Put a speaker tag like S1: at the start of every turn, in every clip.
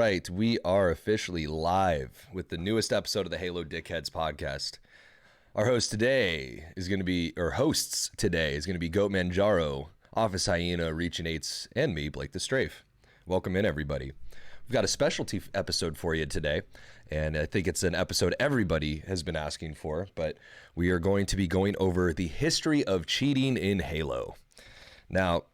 S1: right. We are officially live with the newest episode of the Halo Dickheads podcast. Our hosts today is going to be Goat Manjaro, Office Hyena, Reachinates, and me, Blake the Strafe. Welcome in, everybody. We've got a specialty episode for you today, and I think it's an episode everybody has been asking for, but we are going to be going over the history of cheating in Halo. Now,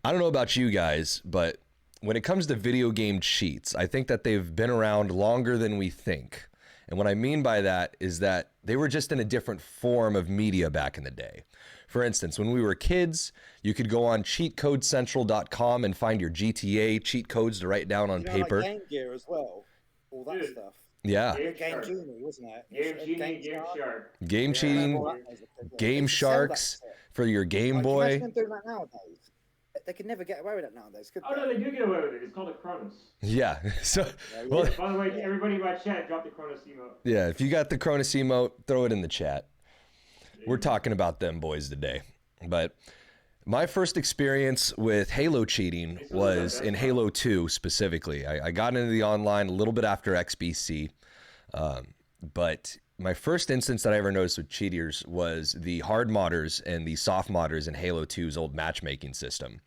S1: I don't know about you guys, but when it comes to video game cheats, I think that they've been around longer than we think. And what I mean by that is that they were just in a different form of media back in the day. For instance, when we were kids, you could go on cheatcodecentral.com and find your GTA cheat codes to write down on paper.
S2: Like Game Gear as well, all that stuff.
S1: Yeah.
S2: Game Genie, wasn't it?
S3: Game Genie, Game Shark.
S1: Game cheating, Game Sharks for your Game Boy.
S2: Imagine them doing that nowadays. They could never get away with that nowadays, could they?
S3: No, they do get away with it. It's called a Cronus.
S1: Yeah. So, well,
S3: by the way, everybody in my chat, drop the Cronus emote.
S1: Yeah, if you got the Cronus emote, throw it in the chat. We're talking about them boys today. But my first experience with Halo cheating was in Halo 2 specifically. I got into the online a little bit after XBC, but my first instance that I ever noticed with cheaters was the hard modders and the soft modders in Halo 2's old matchmaking system.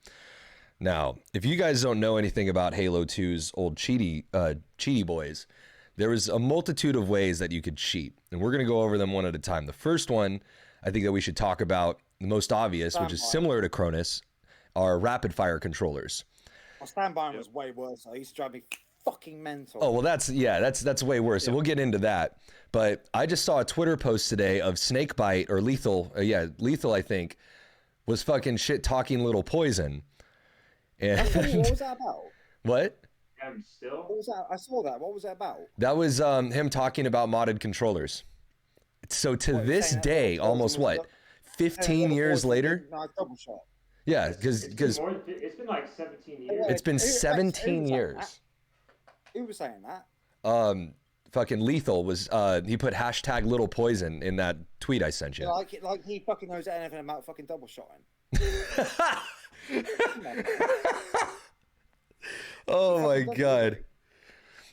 S1: Now, if you guys don't know anything about Halo 2's old cheaty boys, there was a multitude of ways that you could cheat, and we're going to go over them one at a time. The first one I think that we should talk about, the most obvious, which is similar to Cronus, are rapid fire controllers.
S2: My standby was way worse. I used to drive me fucking mental.
S1: Oh, well, that's way worse. So we'll get into that. But I just saw a Twitter post today of Snakebite or Lethal, Lethal, I think, was fucking shit talking Little Poison. And
S2: what was that about?
S1: What?
S3: Still?
S2: What was that? I saw that. What was that about?
S1: That was him talking about modded controners. So to this day, almost 15 years later?
S2: No, double shot.
S1: Yeah, because
S3: it's been like 17 years.
S1: It's been 17 years.
S2: Who was saying that?
S1: Fucking Lethal was he put hashtag Little Poison in that tweet I sent you.
S2: Like he fucking knows anything about fucking double shotting.
S1: Oh my god.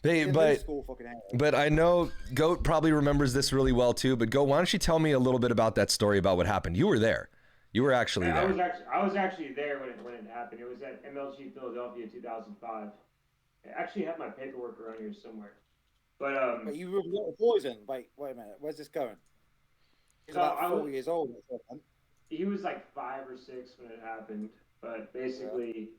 S1: Hey, but I know Goat probably remembers this really well too. But Goat, why don't you tell me a little bit about that story about what happened? You were there. You were actually there.
S3: I was actually there when it happened. It was at MLG Philadelphia 2005. I actually have my paperwork around here somewhere. But
S2: you were Little Poison. Wait a minute. Where's this going? He's about 4 years old.
S3: He was like 5 or 6 when it happened. But basically,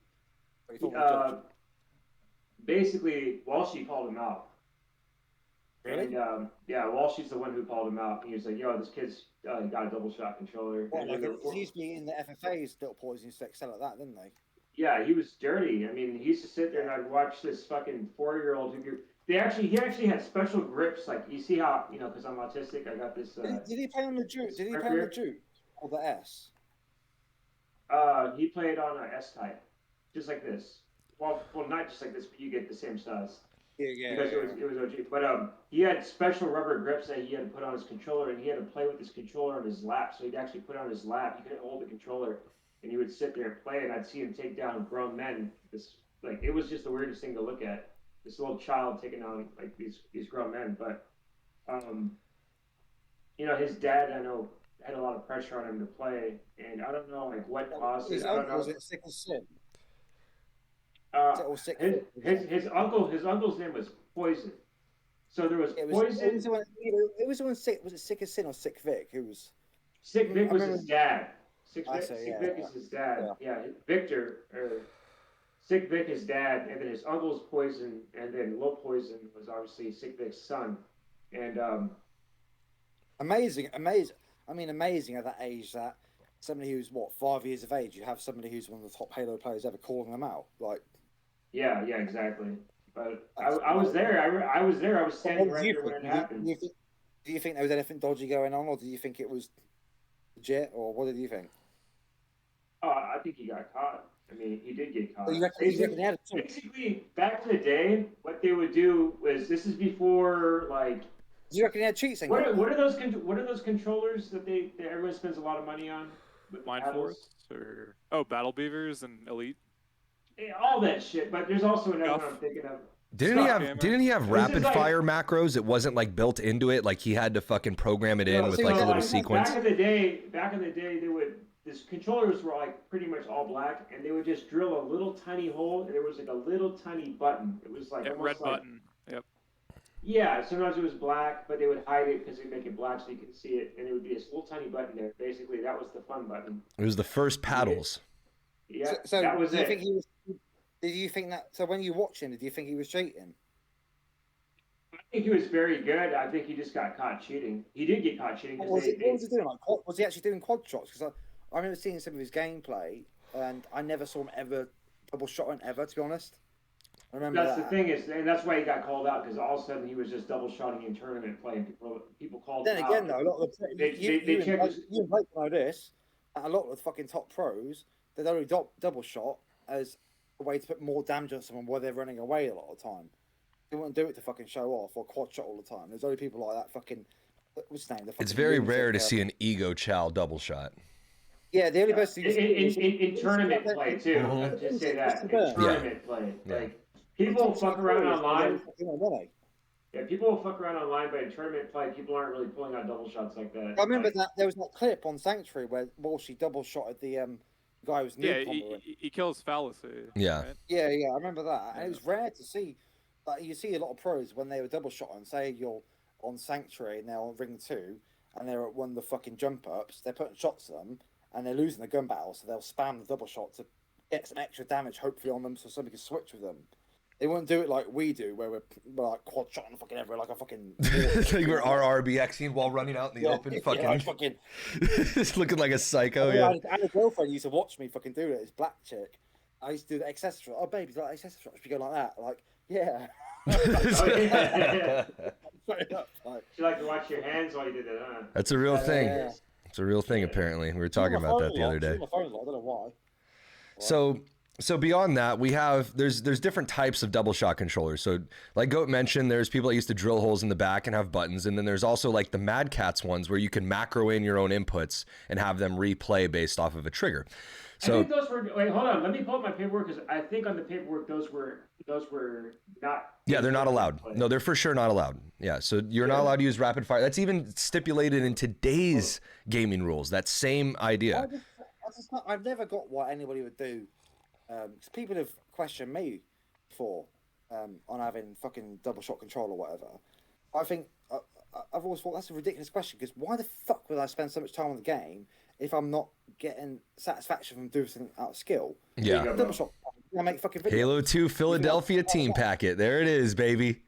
S3: Walshy called him out.
S2: Really?
S3: And Walshy's the one who called him out. And he was like, "Yo, this kid's got a double shot controller."
S2: He used to be in the FFA's Little Poison used to excel at that, didn't they?
S3: Yeah, he was dirty. I mean, he used to sit there and I'd watch this fucking 4-year-old who he actually had special grips. Like, you see how, because I'm autistic, I got this.
S2: Did he play on the Juke? Did he play on the Juke or the S?
S3: He played on an S type, just like this. Well, not just like this, but you get the same size.
S2: Yeah.
S3: Because it was OG. But he had special rubber grips that he had to put on his controller, and he had to play with his controller on his lap. So he'd actually put it on his lap. He couldn't hold the controller, and he would sit there and play. And I'd see him take down grown men. It was just the weirdest thing to look at. This little child taking on like these grown men. But his dad, I know, had a lot of pressure on him to play, and I don't know like what caused it. I don't know.
S2: Was it sickle sin?
S3: His uncle's name was Poison. So there was Poison.
S2: It was when sick. Was it Sick as Sin or Sick Vic? Who was?
S3: Sick Vic was his dad. Sick Vic is his dad. Yeah, Victor or Sick Vic his dad, and then his uncle's Poison, and then Low Poison was obviously Sick Vic's son. And
S2: amazing. I mean, amazing at that age that somebody who's 5 years of age, you have somebody who's one of the top Halo players ever calling them out. Like,
S3: yeah, exactly. But I was there. I was there. I was standing right there when it happened.
S2: Do you think there was anything dodgy going on, or do you think it was legit, or what did you think?
S3: I think he got caught. I mean, he did get caught.
S2: Basically,
S3: back in the day, what they would do was, this is before like.
S2: Do you reckon he had cheats?
S3: What are those controllers that everyone spends a lot of money on?
S4: Mind Force or Battle Beavers and Elite.
S3: Yeah, all that shit, but there's also another one I'm thinking of.
S1: Didn't he have
S3: This is
S1: rapid
S3: like-
S1: fire macros? It wasn't like built into it. Like he had to fucking program it in
S2: No,
S1: with
S2: see,
S1: like a
S2: well,
S1: little
S2: like,
S1: sequence.
S3: Back in the day, these controllers were like pretty much all black, and they would just drill a little tiny hole, and there was like a little tiny button. It was like
S4: Yeah,
S3: almost
S4: red button. Yep.
S3: Yeah, sometimes it was black, but they would hide it because they'd make it black so you could see it, and it would be this little tiny button there. Basically, that was the fun button.
S1: It was the first paddles.
S3: Yeah,
S2: So
S3: that was
S2: do you
S3: it.
S2: think he was? Did you think that? So when you watch him, did you think he was cheating?
S3: I think he was very good. I think he just got caught cheating. He did get caught cheating.
S2: What was he doing? Like, was he actually doing quad shots? Because I remember seeing some of his gameplay, and I never saw him ever double shotting ever. To be honest, I remember
S3: That's
S2: that.
S3: the thing is, and that's why he got called out because all of a sudden he was just double shotting in tournament play, and people called.
S2: Then
S3: him
S2: again,
S3: out.
S2: though, a lot of the you and Blake know this. A lot of the fucking top pros, they'd only double shot as a way to put more damage on someone while they're running away a lot of the time. They wouldn't do it to fucking show off or quad shot all the time. There's only people like that fucking. What's his name?
S1: It's very rare to see an ego chow double shot.
S2: Yeah, the only person
S3: in tournament play too. I'll just say that in tournament play, like people fuck around online. Yeah, people will fuck around online, but in tournament play, people aren't really pulling out double shots like that.
S2: I remember that there was that clip on Sanctuary where Walshy double shotted the guy who was
S4: he kills fallacy.
S1: Yeah.
S4: Right?
S2: Yeah, I remember that. And it was rare to see. Like you see a lot of pros when they were double shotting. Say you're on Sanctuary and they're on Ring 2, and they're at one of the fucking jump ups. They're putting shots at them, and they're losing the gun battle, so they'll spam the double shot to get some extra damage, hopefully on them, so somebody can switch with them. They wouldn't do it like we do, where we're like quad shotting fucking everywhere like a fucking.
S1: Like we're RRBXing while running out in the open, fucking, just looking like a psycho.
S2: I had a girlfriend who used to watch me fucking do it. This black chick. I used to do the accessory. Oh, baby, like accessory shots. We go like that. Like, yeah.
S3: You like to watch your hands while you did that, huh?
S1: That's a real thing.
S2: Yeah.
S1: It's a real thing. Apparently, we were talking about that the other day.
S2: My phone, I don't know why.
S1: So beyond that, we have there's different types of double shot controllers. So like Goat mentioned, there's people that used to drill holes in the back and have buttons, and then there's also like the Mad Catz ones where you can macro in your own inputs and have them replay based off of a trigger. So
S3: I think those were. Wait, hold on. Let me pull up my paperwork because I think on the paperwork those were not.
S1: Yeah, they're not allowed. No, they're for sure not allowed. Yeah, so you're not allowed to use rapid fire. That's even stipulated in today's gaming rules. That same idea.
S2: I've never got what anybody would do. Because people have questioned me before on having fucking double shot control or whatever. I think I've always thought that's a ridiculous question because why the fuck would I spend so much time on the game if I'm not getting satisfaction from doing something out of skill?
S1: Yeah.
S2: Double shot. I make fucking videos.
S1: Halo 2 Philadelphia team packet. There it is, baby.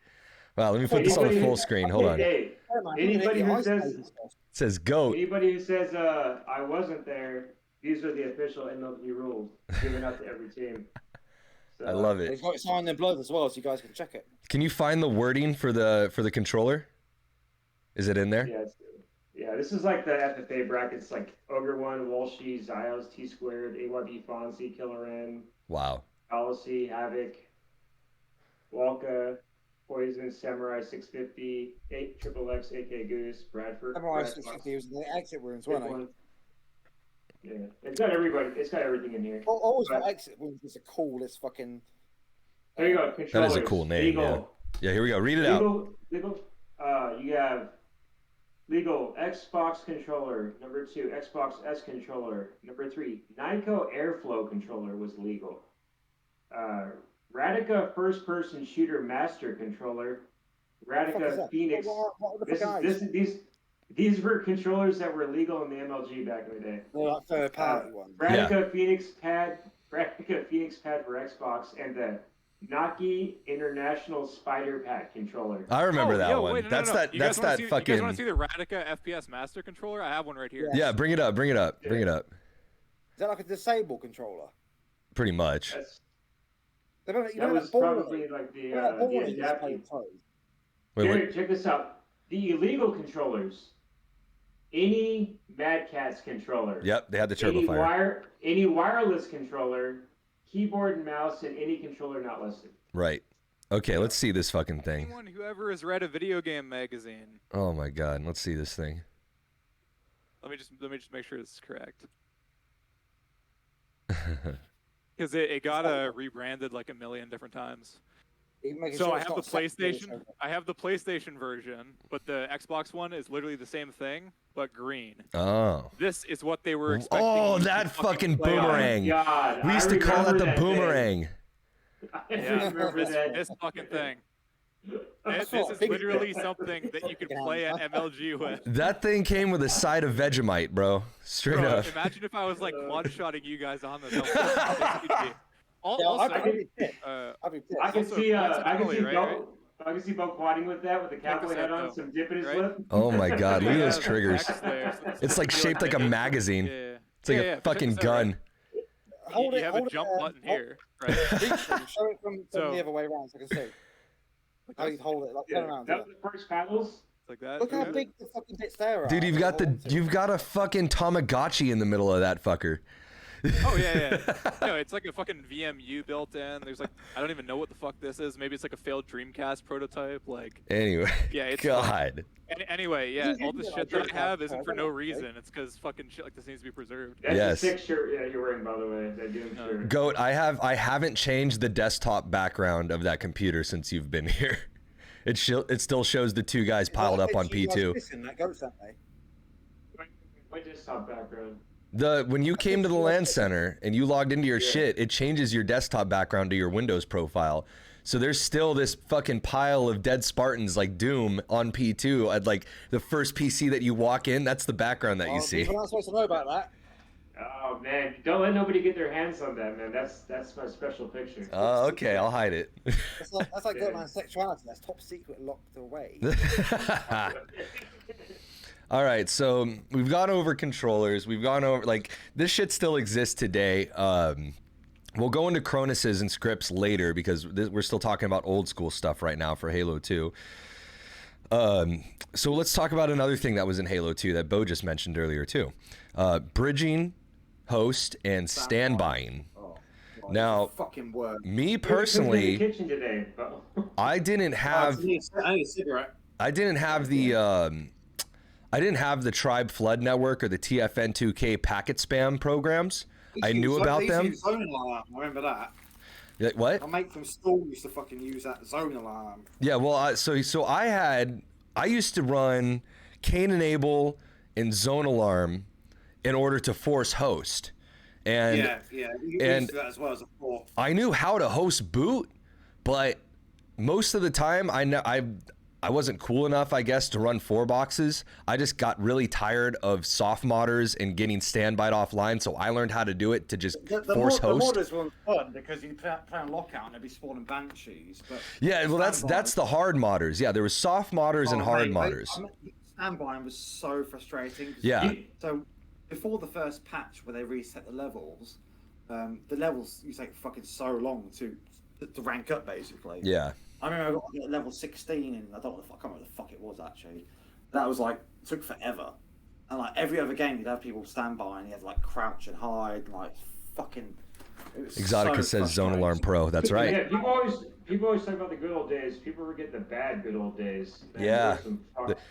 S1: Wow, let me put this on the full screen. Hold on. It
S3: Anybody who
S1: says GOAT.
S3: Anybody who says I wasn't there. These are the official MLB rules given out to every team. So,
S1: I love it.
S2: They've got it signed in blood as well, so you guys can check it.
S1: Can you find the wording for the controller? Is it in there?
S3: Yeah, this is like the FFA brackets, like Ogre 1, Walshy, Zios, T Squared, AYB Fonzie, Killer N.
S1: Wow.
S3: Policy, Havoc, Walka, Poison, Samurai 650, 8 Triple X, AK Goose, Bradford.
S2: Samurai 650 was in the exit wounds, weren't they?
S3: Yeah, it's got everybody. It's got everything in here.
S2: I always thought exit wounds was the coolest fucking.
S3: There you go.
S1: That is a cool name.
S3: Legal.
S1: Yeah. Here we go. Read it out.
S3: Legal. You have legal Xbox controller. Number 2, Xbox S controller. Number 3, Nyko Airflow controller was legal. Radica first-person shooter master controller. Radica Phoenix. These were controllers that were legal in the MLG back in the day.
S2: They're like third-party ones.
S3: Radica Phoenix pad for Xbox, and the Naki International Spider Pack controller.
S1: I remember that one.
S4: Wait,
S1: That's
S4: no.
S1: that. That's that fucking.
S4: You guys want to see the Radica FPS Master controller? I have one right here.
S1: Yeah, bring it up. Bring it up.
S3: Yeah.
S1: Bring it up.
S2: Is that like a disable controller?
S1: Pretty much.
S3: That was probably like the adaptive.
S1: Wait,
S3: Check this out. The illegal controllers. Any Mad Catz controller.
S1: Yep, they had the turbo fire.
S3: Any wireless controller, keyboard and mouse, and any controller not listed.
S1: Right. Okay, let's see this fucking thing.
S4: Anyone who ever has read a video game magazine.
S1: Oh my god, let's see this thing.
S4: Let me just make sure it's correct. Because it got rebranded like a million different times. So I have the PlayStation. I have the PlayStation version, but the Xbox one is literally the same thing, but green.
S1: Oh.
S4: This is what they were expecting.
S1: Oh,
S4: you to
S1: that fucking
S4: play on.
S1: boomerang.
S3: God,
S1: We used to call that the boomerang.
S3: I
S4: Yeah,
S3: remember that.
S4: this fucking thing.
S2: That's
S4: This
S2: what
S4: is
S2: big-
S4: literally something that you could play at MLG with.
S1: That thing came with a side of Vegemite, bro. Straight
S4: Bro,
S1: up.
S4: imagine if I was like one-shotting you guys on this. Also,
S2: I'd be pissed. I'd be pissed.
S3: I can
S4: Also,
S3: see,
S4: that's
S3: I can
S4: Chloe,
S3: see
S4: right?
S3: Bo. I can see Bo quadding with that with the cowboy
S4: this
S3: hat
S4: out,
S3: on,
S4: though.
S3: some dip in his
S4: Right?
S3: lip.
S1: Oh my god, look at
S4: Yeah,
S1: those
S4: the
S1: triggers.
S4: X layers.
S1: It's like shaped like a magazine.
S4: Yeah.
S1: It's like
S4: Yeah,
S1: a
S4: check
S1: fucking
S4: this out, right?
S1: gun.
S4: You have a jump button here, right?
S2: Show it from
S4: So-
S2: the other way around so I can see. How you hold it, like
S3: Yeah,
S2: turn around.
S3: that was the first paddles.
S4: Like that.
S2: Look how
S4: yeah.
S2: big the fucking bits there are.
S1: Dude, you've got a fucking Tamagotchi in the middle of that fucker.
S4: Oh yeah. No, it's like a fucking VMU built in. There's like I don't even know what the fuck this is. Maybe it's like a failed Dreamcast prototype. Like
S1: Anyway,
S4: yeah, it's
S1: God.
S4: Anyway, yeah, all this shit that I have isn't for no reason. It's because fucking shit like this needs to be preserved.
S3: That's
S1: Yes.
S3: a sick shirt you're wearing, by the way. That Doom shirt.
S1: Goat, I haven't changed the desktop background of that computer since you've been here. It still shows the two guys piled up on P2.
S2: That goes that way.
S3: My desktop background.
S1: When you came to the LAN center and you logged into your shit, it changes your desktop background to your Windows profile. So there's still this fucking pile of dead Spartans like Doom on P2 at like the first PC that you walk in. That's the background that you see.
S2: We're not supposed to know about that.
S3: Oh man, don't let nobody get their hands on that, man. That's my special picture.
S1: Okay, I'll hide it.
S2: That's like good man's sexuality. That's top secret, locked away.
S1: All right, so we've gone over controllers. We've gone over like this shit still exists today. We'll go into Cronus's and scripts later because we're still talking about old school stuff right now for Halo 2. So let's talk about another thing that was in Halo 2 that Bo just mentioned earlier too. Bridging, host, and standbying. Now,
S2: fucking word.
S1: me
S3: In the
S1: personally,
S3: kitchen today, Bo.
S1: I didn't have
S2: I need a cigarette.
S1: I didn't have the Tribe Flood Network or the TFN2K packet spam programs. I knew about them.
S2: Zone alarm. I remember that.
S1: Yeah, what?
S2: My mate from school used to fucking use that zone alarm.
S1: Yeah, well, so I used to run Cain Enable and Zone Alarm in order to force host. And
S2: You
S1: and-
S2: used to that as well as a four.
S1: I knew how to host boot, but most of the time I wasn't cool enough, I guess, to run 4 boxes. I just got really tired of soft modders and getting standbyed offline, so I learned how to do it to just force host.
S2: The modders were fun because you play on lockout and they'd be spawning banshees. But
S1: Yeah, well, that's the hard modders. Yeah, there was soft modders and hard modders.
S2: Standby was so frustrating.
S1: Yeah.
S2: So before the first patch where they reset the levels used to take fucking so long to rank up basically.
S1: Yeah.
S2: I remember I got to level 16 and I can't remember what the fuck it was actually. That was like took forever. And like every other game you'd have people stand by and you had to like crouch and hide and like fucking
S1: Exotica
S2: so
S1: says Zone Alarm
S2: frustrating.
S1: Pro. That's right.
S3: Yeah, people always talk about the good old days. People forget the bad good old days. Man,
S1: Yeah.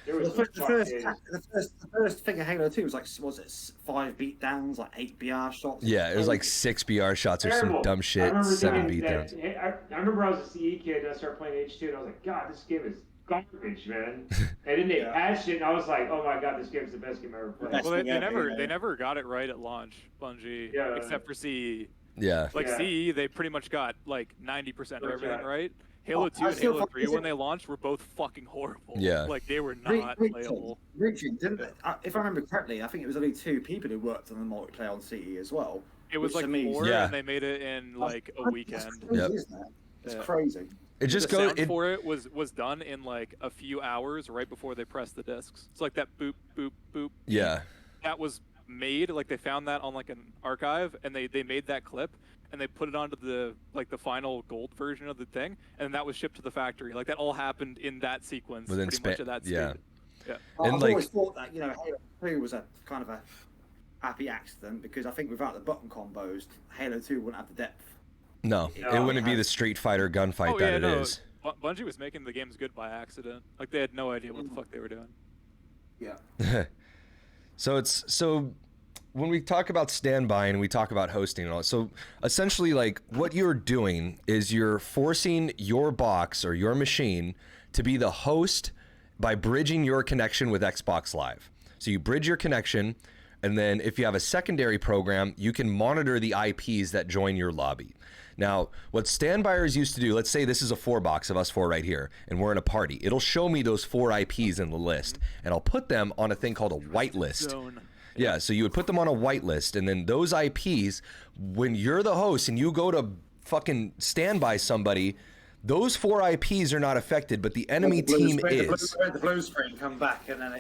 S3: There was some days.
S2: The first thing of Halo 2 was like, was it 5 beatdowns, like 8 BR shots?
S1: Yeah, it was like 6 BR shots or some
S3: Terrible.
S1: dumb
S3: I
S1: shit,
S3: remember
S1: 7
S3: thinking that-
S1: beatdowns.
S3: I remember I was a CE kid and I started playing H2 and I was like, God, this game is garbage, man. And then they patched it and I was like, oh my God, this game is the best game I ever played.
S2: Best
S4: Well, they
S2: thing ever,
S4: never got it right at launch, Bungie,
S3: Yeah.
S4: except for CE.
S1: Yeah.
S4: Like
S3: Yeah.
S4: CE, they pretty much got like 90% of everything
S3: 100%.
S4: right. Halo 2
S2: I
S4: and
S2: still
S4: Halo 3
S2: fucking-
S4: when they launched were both fucking horrible.
S1: Yeah.
S4: Like they were not playable.
S2: Reaching, didn't they? If I remember correctly, I think it was only 2 people who worked on the multiplayer on CE as well.
S4: It was
S2: which
S4: like
S2: to me is-
S4: 4
S1: Yeah.
S4: and they made it in like a weekend.
S2: That's crazy,
S1: Yep.
S2: isn't it? It's
S4: Yeah.
S2: crazy.
S1: It just
S4: the
S1: goes.
S4: sound for it was done in like a few hours right before they pressed the discs. It's like that boop boop boop.
S1: Yeah.
S4: That was made like they found that on like an archive and they made that clip and they put it onto the final gold version of the thing and that was shipped to the factory. Like that all happened in that sequence.
S1: Within
S4: pretty much of that
S1: yeah.
S4: speed. Yeah.
S1: And,
S2: I've
S1: like-
S2: always thought that, Halo 2 was a kind of a happy accident because I think without the button combos, Halo 2 wouldn't have the depth.
S1: No,
S3: No,
S1: it wouldn't be
S2: it
S1: the
S2: has-
S1: Street Fighter gunfight
S4: Oh
S1: that
S4: yeah,
S1: it
S4: no.
S1: is.
S4: Bungie was making the games good by accident. Like they had no idea what the fuck they were doing.
S2: Yeah.
S1: So when we talk about standby and we talk about hosting and all, so essentially, like, what you're doing is you're forcing your box or your machine to be the host by bridging your connection with Xbox Live. So you bridge your connection, and then if you have a secondary program, you can monitor the IPs that join your lobby. Now, what standbyers used to do, let's say this is a 4-box of us 4 right here, and we're in a party. It'll show me those 4 IPs in the list, and I'll put them on a thing called a whitelist. Yeah, so you would put them on a whitelist, and then those IPs, when you're the host and you go to fucking standby somebody, those 4 IPs are not affected, but the enemy team is.
S2: The blue screen come back, and then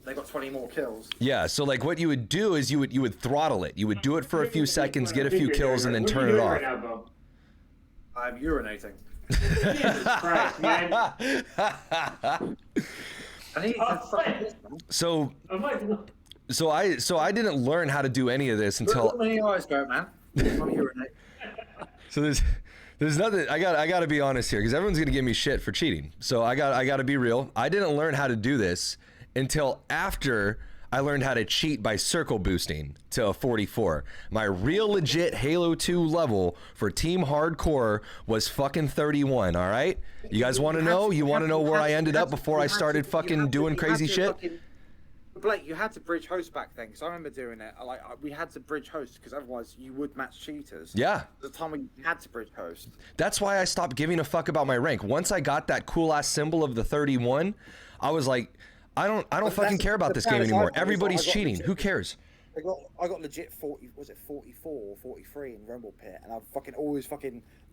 S2: they got 20 more kills.
S1: Yeah, so like what you would do is you would throttle it. You would do it for a few seconds, get a few kills, and then turn it off.
S3: Right now, Bo?
S2: I'm urinating.
S3: Jesus Christ, man.
S2: I need to fucking piss, man.
S1: So I didn't learn how to do any of this until.
S2: Look at my eyes go, man. I'm urinating.
S1: So there's nothing. I got to be honest here because everyone's gonna give me shit for cheating. So I got to be real. I didn't learn how to do this until after I learned how to cheat by circle boosting to a 44. My real legit Halo 2 level for Team Hardcore was fucking 31, all right? You guys want to know? You want to know where I ended up before I started fucking doing crazy shit?
S2: Blake, you had to bridge host back then, because I remember doing it. We had to bridge host, because otherwise you would match cheaters.
S1: Yeah.
S2: At the time we had to bridge host.
S1: That's why I stopped giving a fuck about my rank. Once I got that cool-ass symbol of the 31, I was like, I don't fucking care about this game anymore. Everybody's cheating. Who cares?
S2: I got legit 40, was it 44 or 43 in Rumble Pit, and I always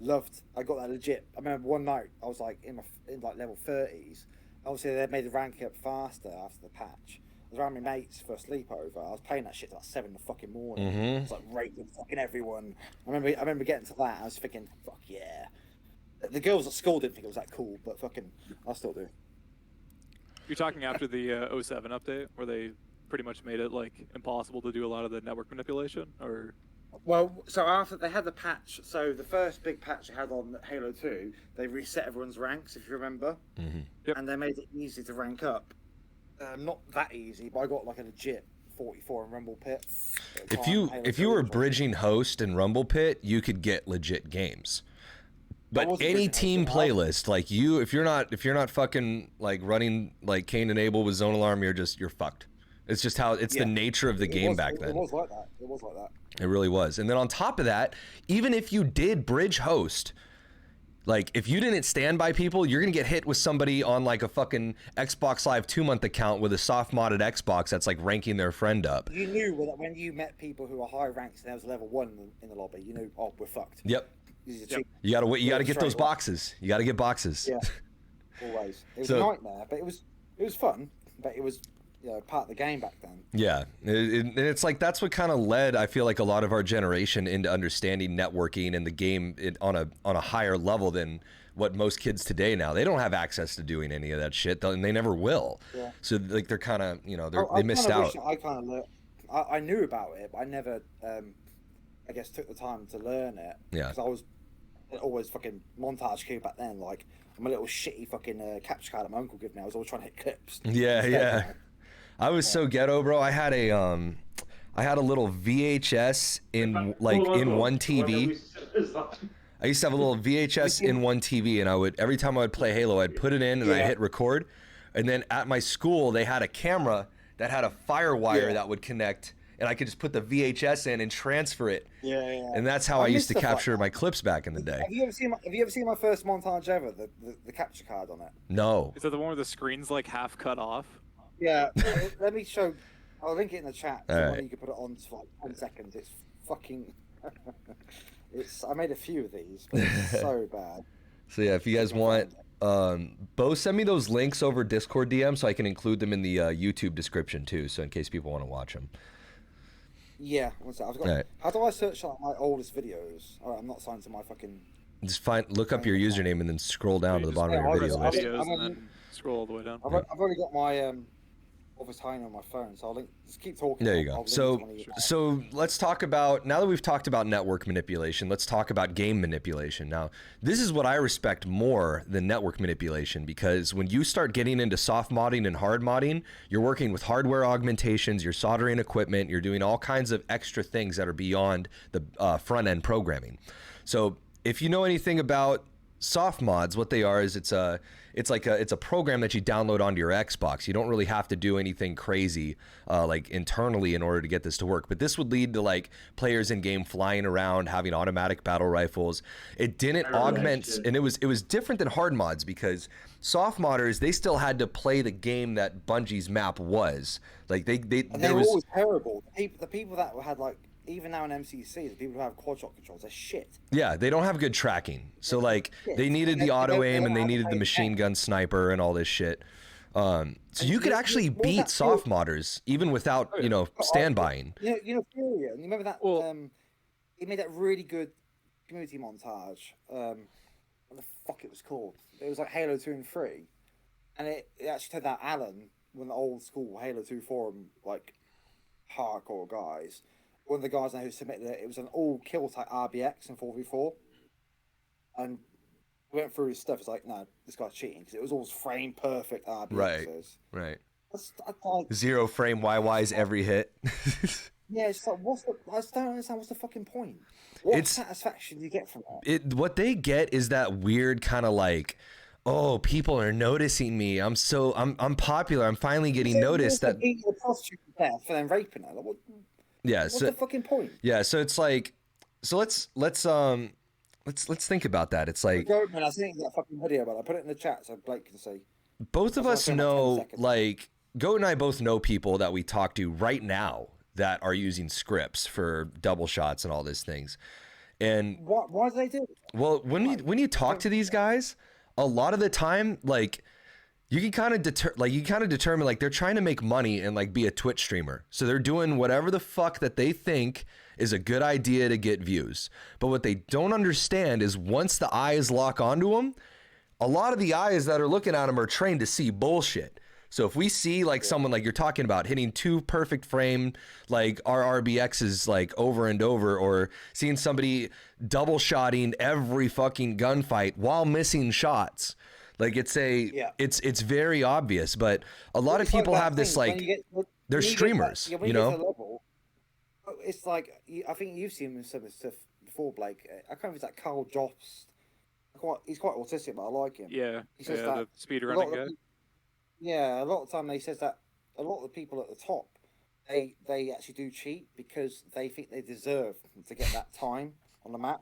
S2: loved. I got that legit. I remember one night I was like in like level 30s. Obviously they made the rank up faster after the patch. I was around my mates for a sleepover. I was playing that shit till like 7 in the fucking morning.
S1: Mm-hmm.
S2: I was like raping fucking everyone. I remember getting to that. I was thinking, fuck yeah. The girls at school didn't think it was that cool, but fucking I still do.
S4: You're talking after the 07 update, where they pretty much made it like impossible to do a lot of the network manipulation, or?
S2: Well, so after they had the patch, so the first big patch they had on Halo 2, they reset everyone's ranks, if you remember,
S4: Yep.
S2: and they made it easy to rank up. Not that easy, but I got like a legit 44 in Rumble Pit.
S1: If you were bridging host and Rumble Pit, you could get legit games. But any team playlist, like if you're not fucking like running like Cain and Abel with Zone Alarm, you're fucked. It's just how the nature of the game back then.
S2: It was like that. It was like that.
S1: It really was. And then on top of that, even if you did bridge host, like if you didn't stand by people, you're gonna get hit with somebody on like a fucking Xbox Live 2-month account with a soft modded Xbox that's like ranking their friend up.
S2: You knew that when you met people who were high ranks and there was level 1 in the lobby, you knew, oh, we're fucked.
S1: Yep. You gotta get those boxes. You gotta get boxes.
S2: Yeah. Always. It was a nightmare, but it was fun. But it was part of the game back then.
S1: Yeah, and it's like that's what kind of led, I feel like, a lot of our generation into understanding networking and the game on a higher level than what most kids today now. They don't have access to doing any of that shit, and they never will. Yeah. So like they're kind of they missed out.
S2: I knew about it, but I never I guess took the time to learn it.
S1: Yeah.
S2: Because I was always fucking montage queue back then. Like I'm a little shitty fucking capture card that my uncle gave me. I was always trying to hit clips.
S1: Yeah. I was so ghetto, bro. I had a little VHS in one TV. I used to have a little VHS in one TV, and every time I would play Halo, I'd put it in and I hit record. And then at my school, they had a camera that had a fire wire that would connect, and I could just put the VHS in and transfer it. Yeah. And that's how I used to capture my clips back in the day.
S2: Have you ever seen my first montage ever? The capture card on it.
S1: No.
S4: Is that the one where the screen's like half cut off?
S2: Yeah. Let me show. I'll link it in the chat.
S1: So
S2: you can put it on for like 10 seconds. It's fucking. I made a few of these, but it's so bad.
S1: So yeah, if you guys want, Bo, send me those links over Discord DM so I can include them in the YouTube description too, so in case people want to watch them.
S2: Yeah, one sec.
S1: Right.
S2: How do I search like my oldest videos? All right, I'm not signed to my fucking.
S1: Just look up your username and then scroll down to the bottom of your video list.
S4: And then scroll all the way down.
S2: I've already got my Office Hine on my phone, so I'll link. Just keep talking.
S1: There you
S2: I'll
S1: go.
S2: link to
S1: So,
S2: one of you.
S1: so let's talk about, now that we've talked about network manipulation, let's talk about game manipulation. Now, this is what I respect more than network manipulation, because when you start getting into soft modding and hard modding, you're working with hardware augmentations, you're soldering equipment, you're doing all kinds of extra things that are beyond the front end programming. So if you know anything about soft mods, what they are is it's a program that you download onto your Xbox. You don't really have to do anything crazy like internally in order to get this to work. But this would lead to like players in game flying around, having automatic battle rifles. It didn't augment, and it was different than hard mods, because soft modders, they still had to play the game that Bungie's map was. Like they
S2: were always terrible. The people that had like, even now in MCC, the people who have quad shot controls, they're shit.
S1: Yeah, they don't have good tracking. So like they needed the auto aim and they needed the machine gun sniper and all this shit. So you could actually beat soft modders even without, you know, standbying.
S2: You know, Furia. You remember that? He made that really good community montage. What the fuck it was called? It was like Halo 2 and 3, and it actually turned out Alan, one of the old school Halo 2 forum like hardcore guys. One of the guys now who submitted it, it was an all-kill type RBX and 4v4. And we went through his stuff. It's like, no, this guy's cheating, because it was all frame-perfect RBXs.
S1: Right.
S2: That's like,
S1: 0 frame YYs every hit.
S2: yeah, it's like, I just don't understand what's the fucking point. What satisfaction do you get from that?
S1: What they get is that weird kind of like, oh, people are noticing me. I'm popular. I'm finally getting noticed. That
S2: the prostitute there for them raping her. Like,
S1: yeah.
S2: What's the fucking point?
S1: Yeah. So it's like, so let's think about that. It's like,
S2: Man, I think that fucking video, but I put it in the chat so Blake can see.
S1: Both of us know, like, Goat and I both know people that we talk to right now that are using scripts for double shots and all these things. And
S2: why do they do it?
S1: Well, when you talk to these guys, a lot of the time, like, you can kind of determine like they're trying to make money and like be a Twitch streamer. So they're doing whatever the fuck that they think is a good idea to get views. But what they don't understand is once the eyes lock onto them, a lot of the eyes that are looking at them are trained to see bullshit. So if we see like someone like you're talking about hitting 2 perfect frame, like our RBXs like over and over, or seeing somebody double shotting every fucking gunfight while missing shots, like it's very obvious. But a lot of people have this like, they're streamers, you know?
S2: It's like, I think you've seen some of this stuff before, Blake. I can't remember if it's like Carl Jost. He's quite autistic, but I like him.
S4: Yeah,
S2: he says
S4: the speedrunning guy.
S2: Yeah, a lot of the time he says that a lot of the people at the top, they actually do cheat because they think they deserve to get that time on the map,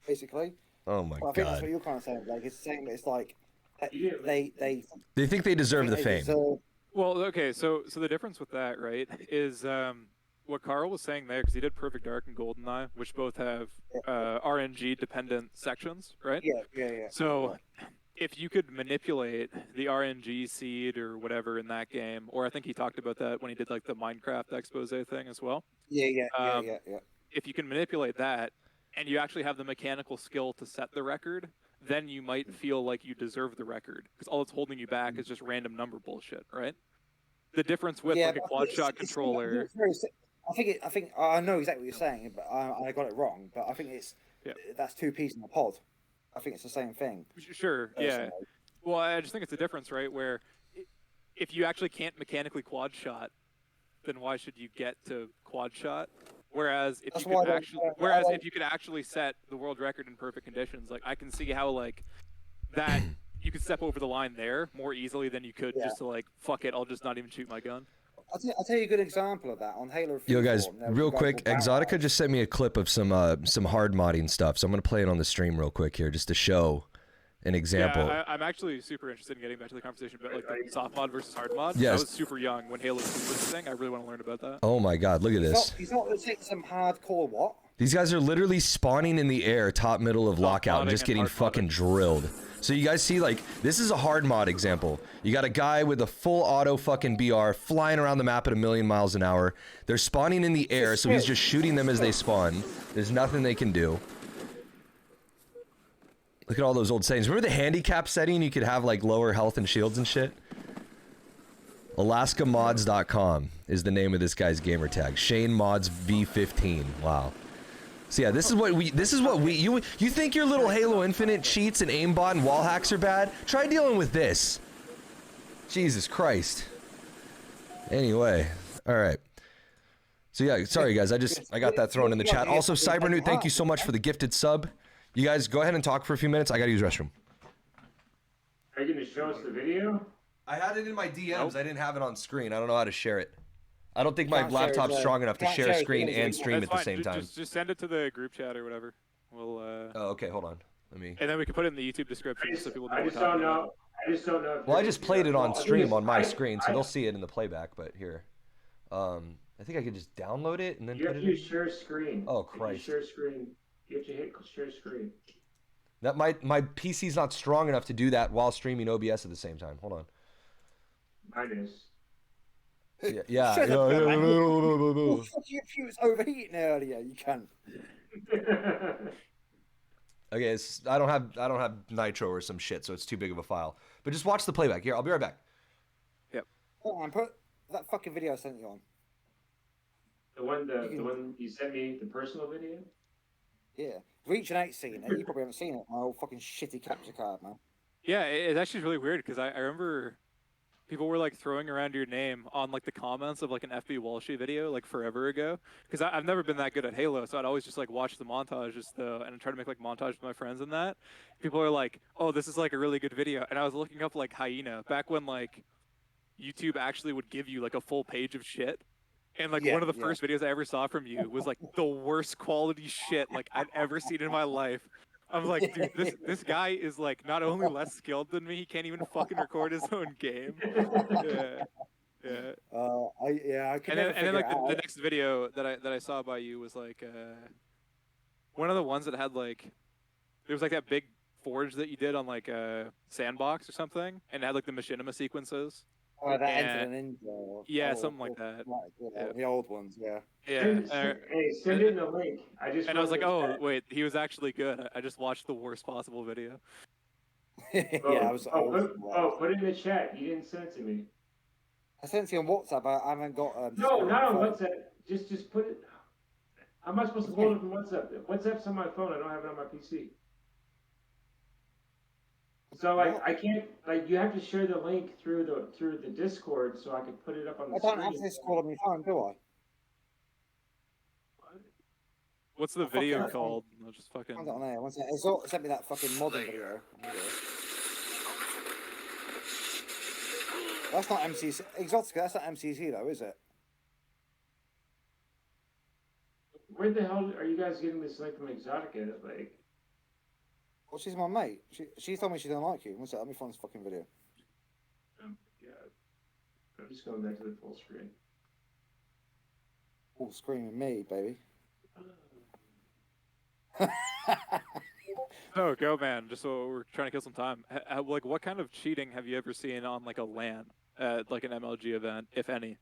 S2: basically.
S1: Oh my god!
S2: I think that's what you're kind of saying. Like it's saying that it's like they
S1: think they deserve the fame.
S4: Well, okay, so the difference with that, right, is what Carl was saying there, because he did Perfect Dark and GoldenEye, which both have RNG dependent sections, right?
S2: Yeah.
S4: So if you could manipulate the RNG seed or whatever in that game, or I think he talked about that when he did like the Minecraft expose thing as well.
S2: Yeah.
S4: If you can manipulate that and you actually have the mechanical skill to set the record, then you might feel like you deserve the record, because all it's holding you back is just random number bullshit, right? The difference with like a quad shot controller.
S2: I think I know exactly what you're saying, but I got it wrong. But I think that's 2 peas in a pod. I think it's the same thing.
S4: Sure, yeah. Well, I just think it's a difference, right? Where if you actually can't mechanically quad shot, then why should you get to quad shot? Whereas if you could actually set the world record in perfect conditions, like I can see how like that you could step over the line there more easily than you could just to like, fuck it, I'll just not even shoot my gun.
S2: I'll tell you a good example of that on Halo 3.
S1: Yo guys, real quick, Exotica just sent me a clip of some hard modding stuff, so I'm gonna play it on the stream real quick here just to show an example.
S4: Yeah, I'm actually super interested in getting back to the conversation about like the soft mod versus hard mod.
S1: Yes.
S4: I was super young when Halo 2 was the thing. I really want to learn about that.
S1: Oh my god, look at this.
S2: He's not going to take some hardcore what?
S1: These guys are literally spawning in the air, top middle of lockout, and just getting fucking drilled. So you guys see, like, this is a hard mod example. You got a guy with a full auto fucking BR flying around the map at 1,000,000 miles an hour. They're spawning in the air, so he's just shooting them as they spawn. There's nothing they can do. Look at all those old settings. Remember the handicap setting? You could have, like, lower health and shields and shit? AlaskaMods.com is the name of this guy's gamer tag. Shane Mods V15. Wow. So yeah, this is what we you think your little Halo Infinite cheats and aimbot and wall hacks are bad? Try dealing with this. Jesus Christ. Anyway, all right. So yeah, sorry guys, I got that thrown in the chat. Also, Cybernewt, thank you so much for the gifted sub. You guys go ahead and talk for a few minutes. I gotta use the restroom.
S3: Are you going to show us the video?
S1: I had it in my DMs. I didn't have it on screen. I don't know how to share it. I don't think my laptop's strong enough to share screen and stream at the same time.
S4: Just send it to the group chat or whatever. We'll.
S1: Oh, okay. Hold on. Let me.
S4: And then we can put it in the YouTube description so people know.
S3: I just don't know. I just don't know.
S1: Well, I just played it on stream on my screen, so they'll see it in the playback. But here, I think I could just download it and then.
S3: You have to use share screen.
S1: Oh Christ!
S3: Share screen. You have to hit share screen.
S1: That my PC's not strong enough to do that while streaming OBS at the same time. Hold on.
S3: Mine is.
S1: Yeah.
S2: Shut up, man. Your computer's overheating earlier. You can't.
S1: Okay, I don't have Nitro or some shit, so it's too big of a file. But just watch the playback. Here, I'll be right back.
S4: Yep.
S2: Hold on, put that fucking video I sent you on.
S3: The one you sent me, the personal video.
S2: Yeah, Reach and 8 seen it. You probably haven't seen it. My old fucking shitty capture card, man.
S4: Yeah, it's actually really weird because I remember people were like throwing around your name on like the comments of like an FB Walshy video like forever ago. Because I've never been that good at Halo, so I'd always just like watch the montages though and try to make like montage with my friends and that. People are like, "Oh, this is like a really good video," and I was looking up like Hyena back when like YouTube actually would give you like a full page of shit. And like one of the first videos I ever saw from you was like the worst quality shit like I'd ever seen in my life. I'm like, dude, this guy is like not only less skilled than me, he can't even fucking record his own game. Yeah.
S2: I can.
S4: And then like the next video that I saw by you was like one of the ones that had like there was like that big forge that you did on like a sandbox or something, and it had like the machinima sequences.
S2: Oh, that entered an ninja.
S4: Yeah, something like that.
S2: Yeah. The old ones, yeah.
S4: Yeah.
S3: Hey, send in the link. I was
S4: like, oh wait, he was actually good. I just watched the worst possible video.
S2: I was.
S3: Put it in the chat. You didn't send it to me.
S2: I sent it to you on WhatsApp. I haven't got.
S3: No, not on WhatsApp. Just put it. How am I supposed to hold it from WhatsApp? WhatsApp's on my phone. I don't have it on my PC. So like I can't like you have to share the link through the Discord so I can put it up on the screen.
S2: I don't have Discord on my phone, do I?
S4: What's the video called? I'll just fucking.
S2: I don't know. It's sent me that fucking modern video. That's not MCC. Exotica. That's not MCC though, is it?
S3: Where the hell are you guys getting this link from Exotica? Like.
S2: Well, she's my mate. She told me she didn't like you. What's that? Let me find this fucking video.
S3: Yeah. I'm just going back to the full screen.
S2: Full screen with me, baby.
S4: Oh, go man! Just so we're trying to kill some time. Like, what kind of cheating have you ever seen on like a LAN at like an MLG event, if any?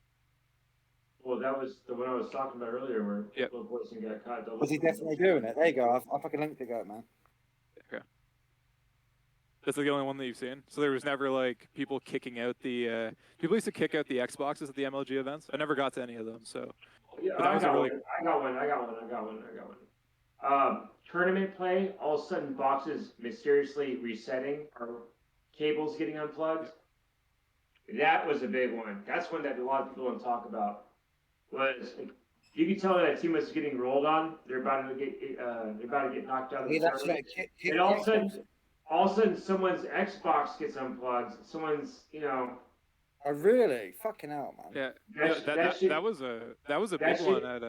S3: Well, that was the one I was talking about earlier, where Little Poison got caught double.
S2: Was he definitely doing it? There you go. I fucking linked it, man.
S4: Okay. That's the only one that you've seen. So there was never like people kicking out the people used to kick out the Xboxes at the MLG events. I never got to any of them. So
S3: yeah, I got one. Tournament play, all of a sudden boxes mysteriously resetting or cables getting unplugged. That was a big one. That's one that a lot of people don't talk about. Was you could tell that team was getting rolled on. They're about to get knocked out of the tournament. And all of a sudden, someone's Xbox gets unplugged. Someone's,
S2: Oh really? Fucking hell, man.
S4: Yeah. That was a big one at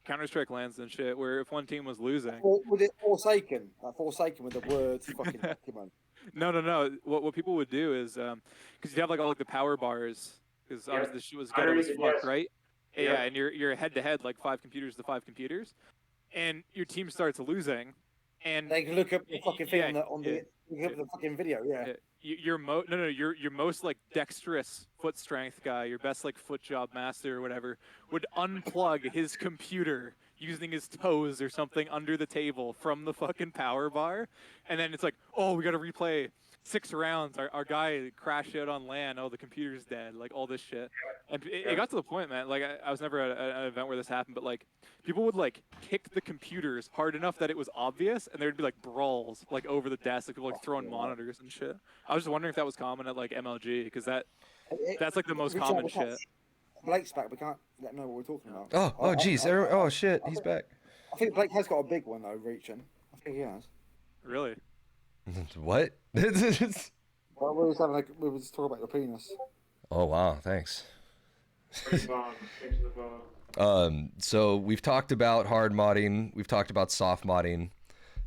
S4: Counter-Strike lands and shit, where if one team was losing.
S2: Was it Forsaken? Forsaken with the words fucking Pokemon.
S4: No. What people would do is, because you have like all like the power bars, because obviously the shit was ghetto as fuck, right? Yeah, and you're head to head like 5 computers to 5 computers, and your team starts losing, and
S2: they can look up the fucking thing on the fucking video,
S4: Your most like dexterous foot strength guy, your best like foot job master or whatever, would unplug his computer using his toes or something under the table from the fucking power bar, and then it's like, oh, we got to replay 6 rounds, our guy crashed out on land. Oh, the computer's dead. Like all this shit. And it got to the point, man. Like I was never at an event where this happened, but like people would like kick the computers hard enough that it was obvious, and there would be like brawls like over the desk, like people like throwing monitors and shit. I was just wondering if that was common at like MLG, because that's like the most common shit.
S2: Blake's back. We can't let him know what we're talking about.
S1: Oh, jeez. Oh, shit. He's back.
S2: I think Blake has got a big one, though, reaching. I think he has.
S4: Really?
S1: What?
S2: Well, we were just talking about your penis.
S1: Oh, wow. Thanks.
S3: Thanks to the phone.
S1: So we've talked about hard modding. We've talked about soft modding.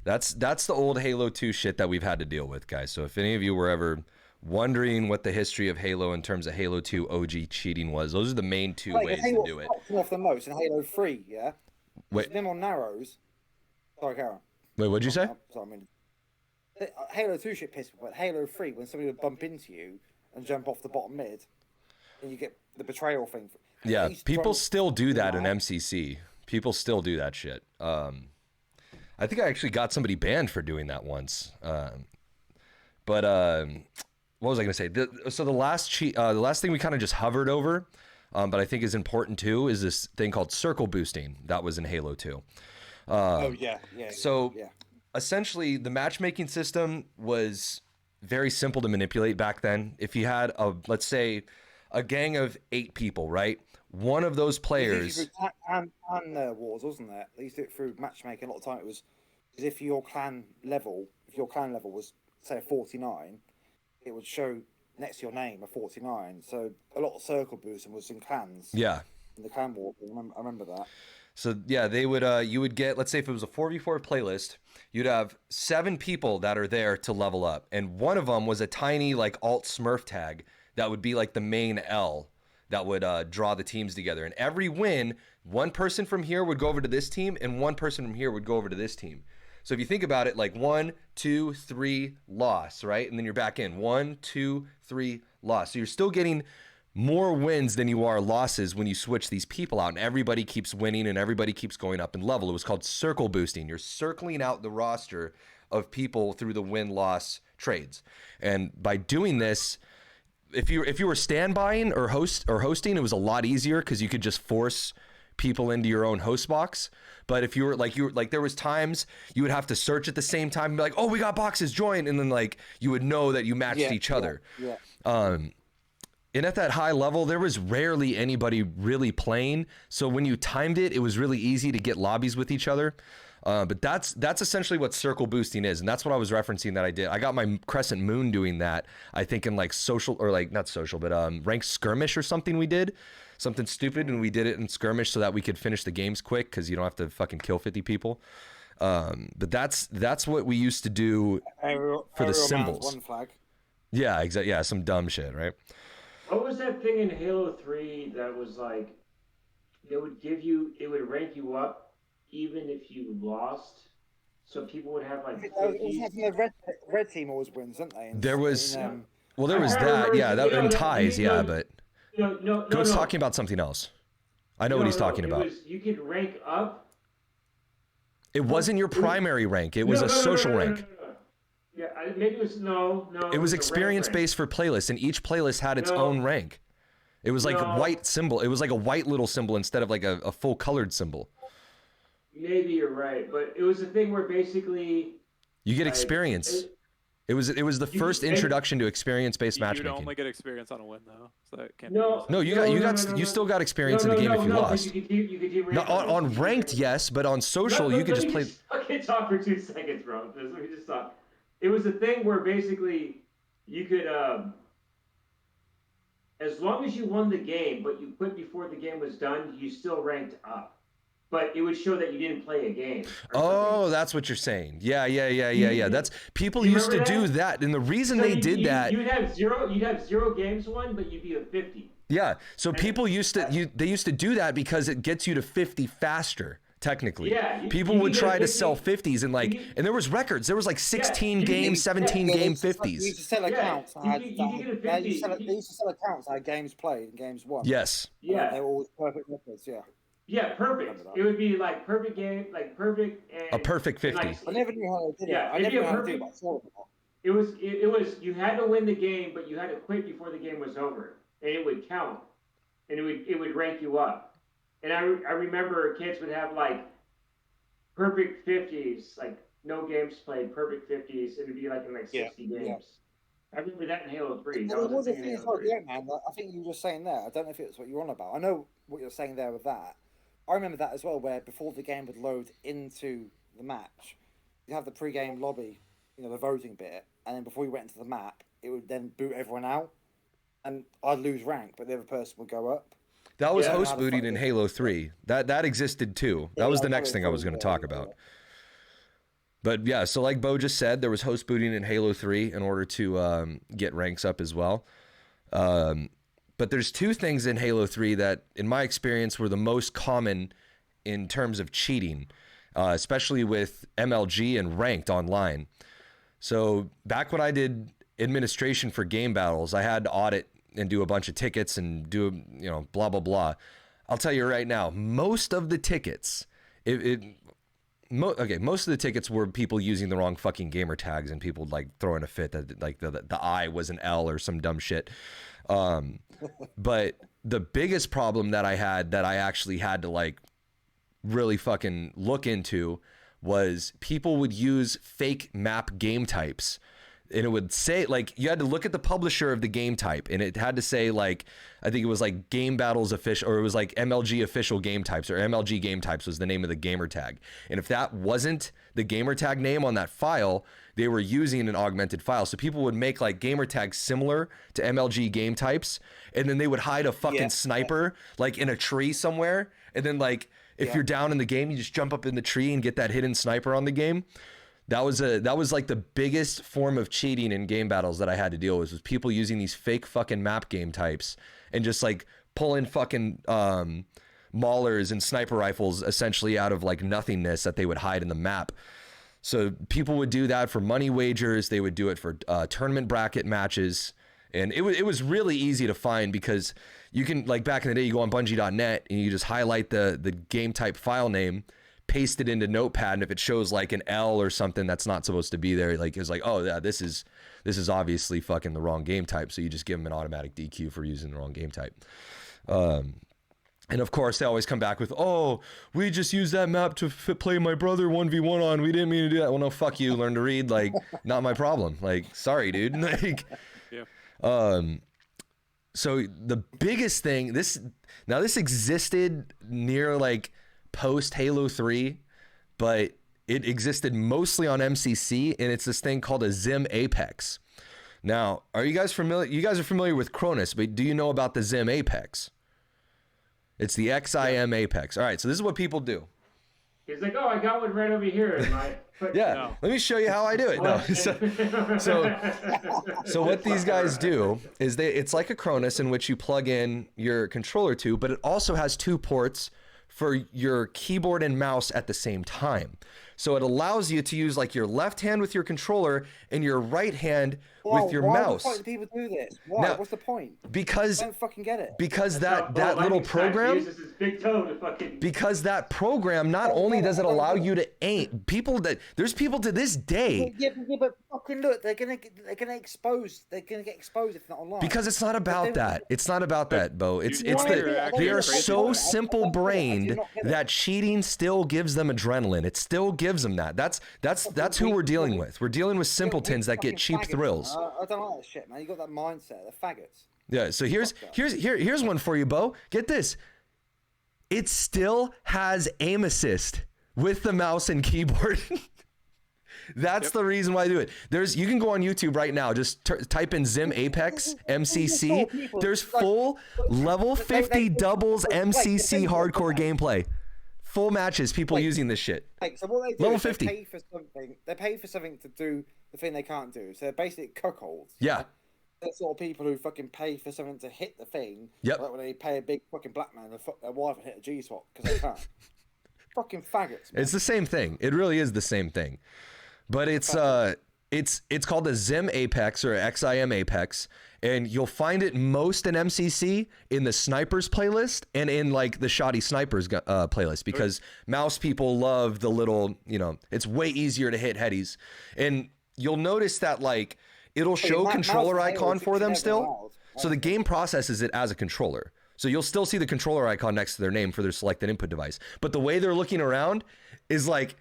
S1: That's the old Halo 2 shit that we've had to deal with, guys. So if any of you were ever wondering what the history of Halo in terms of Halo 2 OG cheating was, those are the main two ways to do it.
S2: Off the most in Halo 3, yeah?
S1: Wait.
S2: Them on narrows. Sorry, Karen.
S1: Wait, what'd you say?
S2: Sorry, I mean, Halo 2 shit pissed me, but Halo 3, when somebody would bump into you and jump off the bottom mid, and you get the betrayal thing.
S1: Yeah, people still do that in MCC. People still do that shit. I think I actually got somebody banned for doing that once. But what was I going to say? So the last thing we kind of just hovered over, but I think is important too, is this thing called circle boosting that was in Halo 2. So essentially, the matchmaking system was very simple to manipulate back then. If you had let's say, a gang of 8 people, right? One of those players.
S2: And wars, wasn't there? They used to do it through matchmaking a lot of time. It was if your clan level was say a 49, it would show next to your name a 49. So a lot of circle boosting was in clans.
S1: Yeah.
S2: In the clan war, I remember that.
S1: So yeah, they would you would get, let's say if it was a 4v4 playlist, you'd have 7 people that are there to level up, and one of them was a tiny like alt smurf tag that would be like the main L that would draw the teams together. And every win, one person from here would go over to this team, and one person from here would go over to this team. So if you think about it, like 1, 2, 3, loss, right? And then you're back in 1, 2, 3, loss. So you're still getting more wins than you are losses when you switch these people out, and everybody keeps winning and everybody keeps going up in level. It was called circle boosting. You're circling out the roster of people through the win-loss trades. And by doing this, if you were standbying or hosting, it was a lot easier because you could just force people into your own host box. But if you were like there was times you would have to search at the same time and be like, oh, we got boxes, join, and then like you would know that you matched each other. And at that high level, there was rarely anybody really playing. So when you timed it, it was really easy to get lobbies with each other. But that's essentially what circle boosting is. And that's what I was referencing that I did. I got my Crescent Moon doing that, I think in like social, or like not social, but ranked skirmish or something we did. Something stupid, and we did it in skirmish so that we could finish the games quick because you don't have to fucking kill 50 people. But that's what we used to do for the symbols.
S2: One flag.
S1: Yeah, exactly. Yeah, some dumb shit, right?
S3: What was that thing in Halo 3 that was like, it would rank you up even if you lost? So people would have like 50s.
S2: The red team always wins, don't they?
S1: There was that, yeah, that in ties, yeah, but
S3: no,
S1: Goat's talking about something else. I know what he's talking about.
S3: You could rank up.
S1: It wasn't your primary rank. It was a social rank.
S3: Yeah, maybe it was no.
S1: It was experience based for playlists, and each playlist had its own rank. It was like a white symbol. It was like a white little symbol instead of like a full colored symbol.
S3: Maybe you're right, but it was a thing where basically
S1: you get experience. It was the first introduction to experience-based matchmaking.
S4: You'd only get experience on a win though, so that can't.
S1: You still got experience in the game if you lost.
S3: You could do
S1: on ranked, yes, but on social you could just play.
S3: Okay, talk for 2 seconds, bro. Let me just talk. It was a thing where basically you could, as long as you won the game, but you quit before the game was done, you still ranked up. But it would show that you didn't play a game.
S1: Oh, that's what you're saying. Yeah. That's people used to do that, and the reason they did that.
S3: You'd have zero games won, but you'd be a 50.
S1: Yeah. So people used to do that because it gets you to 50 faster. Technically, people would try to sell 50s and there was records. There was like 16 game, 17 game 50s.
S2: You used to sell accounts. They used to sell accounts that had games played and games won.
S1: Yes.
S2: Yeah. They were always perfect records. Yeah.
S3: Yeah, perfect. It would be like perfect game, like perfect. And,
S1: a perfect 50.
S2: I never knew how they did it. I never knew how to do it, but I saw it.
S3: it was you had to win the game, but you had to quit before the game was over, and it would count, and it would rank you up. And I remember kids would have like perfect 50s, like no games played, perfect 50s, and it'd be like in like 60 games.
S2: Yeah.
S3: I remember that in Halo 3.
S2: But
S3: That
S2: there
S3: was
S2: was
S3: a
S2: a
S3: thing in
S2: thing as
S3: Halo
S2: well,
S3: 3.
S2: yeah, man. Like, I think you were just saying there. I don't know if it's what you're on about. I know what you're saying there with that. I remember that as well, where before the game would load into the match, you have the pre-game lobby, the voting bit, and then before you went into the map, it would then boot everyone out, and I'd lose rank, but the other person would go up.
S1: That was
S3: Yeah.
S1: host booting in Halo 3. That existed too. That was the next thing I was going to talk about. But yeah, so like Bo just said, there was host booting in Halo 3 in order to get ranks up as well. But there's two things in Halo 3 that, in my experience, were the most common in terms of cheating, especially with MLG and ranked online. So back when I did administration for game battles, I had to audit and do a bunch of tickets and do, blah, blah, blah. I'll tell you right now, most of the tickets, most of the tickets were people using the wrong fucking gamer tags and people like throwing a fit that like the I was an L or some dumb shit. But the biggest problem that I had that I actually had to like really fucking look into was people would use fake map game types. And it would say, like, you had to look at the publisher of the game type, and it had to say, like, I think it was like Game Battles official, or it was like MLG official game types, or MLG game types was the name of the gamer tag. And if that wasn't the gamer tag name on that file, they were using an augmented file. So people would make like gamer tags similar to MLG game types, and then they would hide a fucking sniper like in a tree somewhere. And then like, if you're down in the game, you just jump up in the tree and get that hidden sniper on the game. That was like the biggest form of cheating in game battles that I had to deal with, was people using these fake fucking map game types and just like pulling fucking maulers and sniper rifles essentially out of like nothingness that they would hide in the map. So people would do that for money wagers. They would do it for tournament bracket matches. And it was really easy to find because you can, like back in the day, you go on Bungie.net and you just highlight the game type file name, paste it into Notepad, and if it shows like an L or something that's not supposed to be there, like it's like, oh yeah, this is obviously fucking the wrong game type. So you just give them an automatic DQ for using the wrong game type. And of course they always come back with, oh, we just used that map to play my brother 1v1 on. We didn't mean to do that. Well, no, fuck you. Learn to read. Like, not my problem. Like, sorry, dude. Like,
S4: yeah.
S1: So the biggest thing, this existed near like post Halo 3, but it existed mostly on MCC, and it's this thing called a Xim Apex. Now, are you guys familiar? You guys are familiar with Cronus, but do you know about the Xim Apex? It's the Xim Apex. All right, so this is what people do.
S3: He's like, oh, I got one right over here.
S1: Yeah, let me show you how I do it. No, so what these guys do is it's like a Cronus in which you plug in your controller to, but it also has two ports for your keyboard and mouse at the same time. So it allows you to use like your left hand with your controller and your right hand with your mouse.
S2: Why do people do this? Why?
S1: Now,
S2: what's the point?
S1: Because
S2: I don't fucking get it.
S1: Because that little program,
S3: uses his big toe to fucking...
S1: because that program not only does it allow you to aim, there's people to this day.
S2: Yeah, but fucking look, they're gonna get exposed if not online.
S1: Because it's not about that. It's not about that, Bo. It's
S4: you
S1: that they are so
S2: I
S1: simple brained that cheating still gives them adrenaline. It still gives them that. That's who we're dealing with. We're dealing with simpletons that get cheap thrills.
S2: I don't like that shit, man. You got that mindset. They're faggots.
S1: Yeah, so here's one for you, Bo. Get this. It still has aim assist with the mouse and keyboard. That's the reason why I do it. You can go on YouTube right now. Just type in Xim Apex MCC. There's full level 50 doubles MCC hardcore gameplay. Full matches, people using this shit.
S2: So what they do
S1: Level
S2: is
S1: 50.
S2: They pay for something to do the thing they can't do. So they're basically cuckolds.
S1: Yeah.
S2: They're sort of people who fucking pay for something to hit the thing.
S1: Yep.
S2: Like when they pay a big fucking black man to fuck their wife and hit a G-spot because they can't. Fucking faggots, man.
S1: It's the same thing. It really is the same thing. But it's called the Xim Apex or Xim Apex, and you'll find it most in MCC in the snipers playlist and in like the shoddy snipers playlist, because mouse people love the little, it's way easier to hit headies. And you'll notice that like it'll
S2: But
S1: show
S2: mouse
S1: controller
S2: and Halo
S1: icon for
S2: should
S1: them
S2: never
S1: still.
S2: allowed.
S1: So the game processes it as a controller. So you'll still see the controller icon next to their name for their selected input device. But the way they're looking around is like,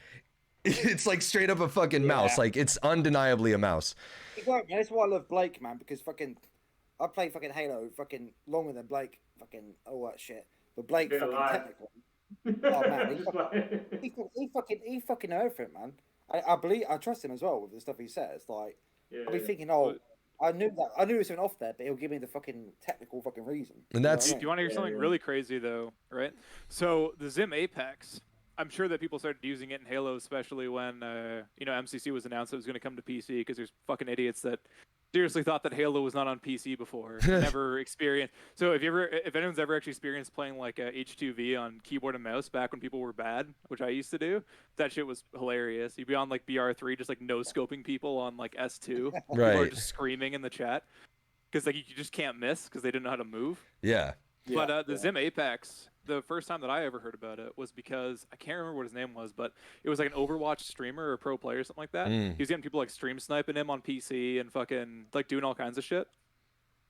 S1: it's like straight up a fucking mouse. Like it's undeniably a mouse.
S2: Exactly. That's why I love Blake, man, because fucking I play fucking Halo fucking longer than Blake, fucking all that shit. But Blake
S3: Been
S2: fucking
S3: alive.
S2: technical. Oh man, he fucking know everything, man. I trust him as well with the stuff he says. Like I'll be thinking, I knew there was something off there, but he'll give me the fucking technical fucking reason.
S1: And that's,
S4: Do you want to hear something really crazy though, right? So the Xim Apex, I'm sure that people started using it in Halo, especially when MCC was announced it was going to come to PC, because there's fucking idiots that seriously thought that Halo was not on PC before, never experienced. So if anyone's ever actually experienced playing like H2V on keyboard and mouse back when people were bad, which I used to do, that shit was hilarious. You'd be on like BR3 just like no scoping people on like S2, people are
S1: right.
S4: just screaming in the chat because like you just can't miss because they didn't know how to move.
S1: Yeah.
S4: But the Xim Apex, the first time that I ever heard about it was because I can't remember what his name was, but it was like an Overwatch streamer or pro player or something like that. He was getting people like stream sniping him on PC and fucking like doing all kinds of shit.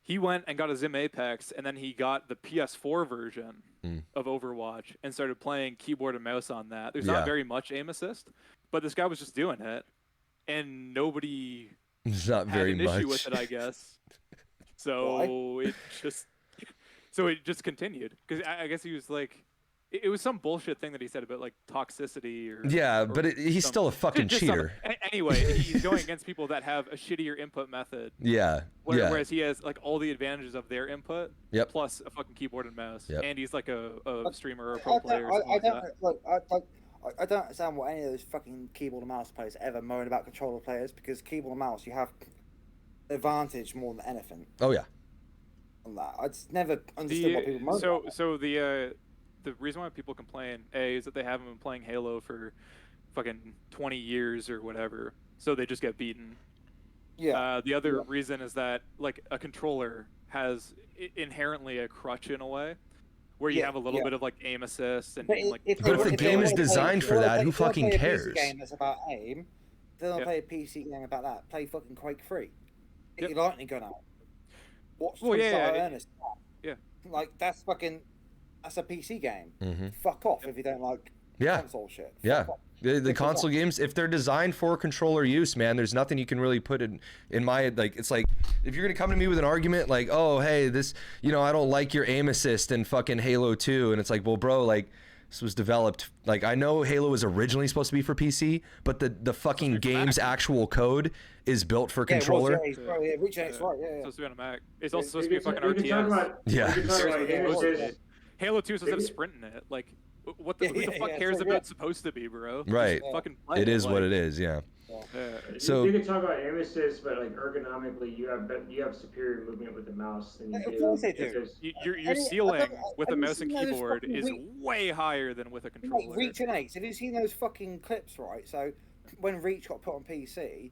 S4: He went and got a Xim Apex, and then he got the PS4 version of Overwatch and started playing keyboard and mouse on that. There's not very much aim assist, but this guy was just doing it, and nobody
S1: It's not very
S4: had an
S1: much
S4: issue with it, I guess. So it just continued, because I guess he was like, it was some bullshit thing that he said about like toxicity or
S1: but he's still a fucking cheater.
S4: Anyway, he's going against people that have a shittier input method. Whereas he has like all the advantages of their input plus a fucking keyboard and mouse, and he's like a streamer or a pro player.
S2: I don't understand what any of those fucking keyboard and mouse players ever moan about controller players, because keyboard and mouse you have advantage more than anything.
S1: Oh yeah.
S2: On that, I just never understood what people moan about.
S4: So the reason why people complain, is that they haven't been playing Halo for fucking 20 years or whatever, so they just get beaten.
S2: Yeah.
S4: The other reason is that like a controller has inherently a crutch in a way, where you have a little bit of like aim assist and
S2: But
S4: like.
S2: if
S1: the game is designed for that, who fucking cares?
S2: If they play a PC game that's about aim, they don't play a PC game about that. Play fucking Quake 3. Get your lightning gun out. Watch Earnest.
S4: Yeah.
S2: Like that's a PC game. Fuck off if you don't like console shit.
S1: The console games, if they're designed for controller use, man, there's nothing you can really put in my, like, it's like, if you're gonna come to me with an argument like, oh hey, this, I don't like your aim assist in fucking Halo 2, and it's like, well bro, like, this was developed, like, I know Halo was originally supposed to be for PC, but the fucking game's actual code is built for controller.
S2: It's
S4: supposed to be on a Mac. It's also supposed to be a fucking RTS. Halo 2 is supposed to have sprint in it. Like, who the fuck cares about it's supposed to be, bro?
S1: Right.
S4: Fucking play
S1: it is
S4: like,
S1: what it is, yeah.
S3: So you can talk about aim assist, but like ergonomically, you have superior movement with the mouse than you do.
S2: Of course they do.
S4: Your ceiling with a mouse and keyboard is way higher than with a controller.
S2: Reach and Ace. Have you seen those fucking clips, right? So when Reach got put on PC,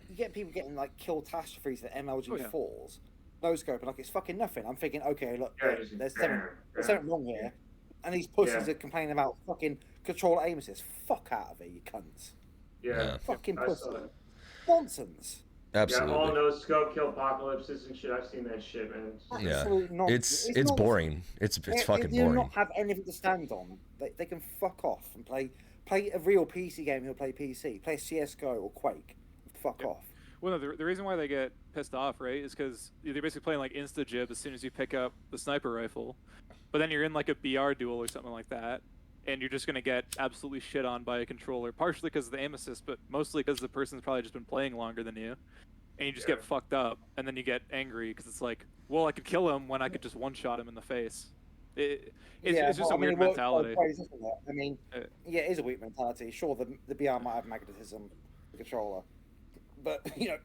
S2: you get people getting like kill catastrophes at MLG4s. No scope, like it's fucking nothing. I'm thinking, okay, look, there's something wrong here. And these pussies are complaining about fucking controller aim assist. Fuck out of it, you cunts. Fucking pussy. Nonsense.
S1: Absolutely.
S3: All no scope kill apocalypses and shit. I've seen that shit, man.
S1: It's boring. It's fucking boring.
S2: They do not have anything to stand on. They can fuck off and play a real PC game. He'll play PC. Play CS:GO or Quake. Fuck off.
S4: Well, no, the reason why they get pissed off, right, is because they're basically playing like insta-jib as soon as you pick up the sniper rifle. But then you're in like a BR duel or something like that, and you're just going to get absolutely shit on by a controller, partially because of the aim assist, but mostly because the person's probably just been playing longer than you. And you just get fucked up, and then you get angry because it's like, well, I could kill him when I could just one-shot him in the face. It's just a weird mentality.
S2: I mean, it is a weird mentality. Sure, the BR might have magnetism, the controller. But, it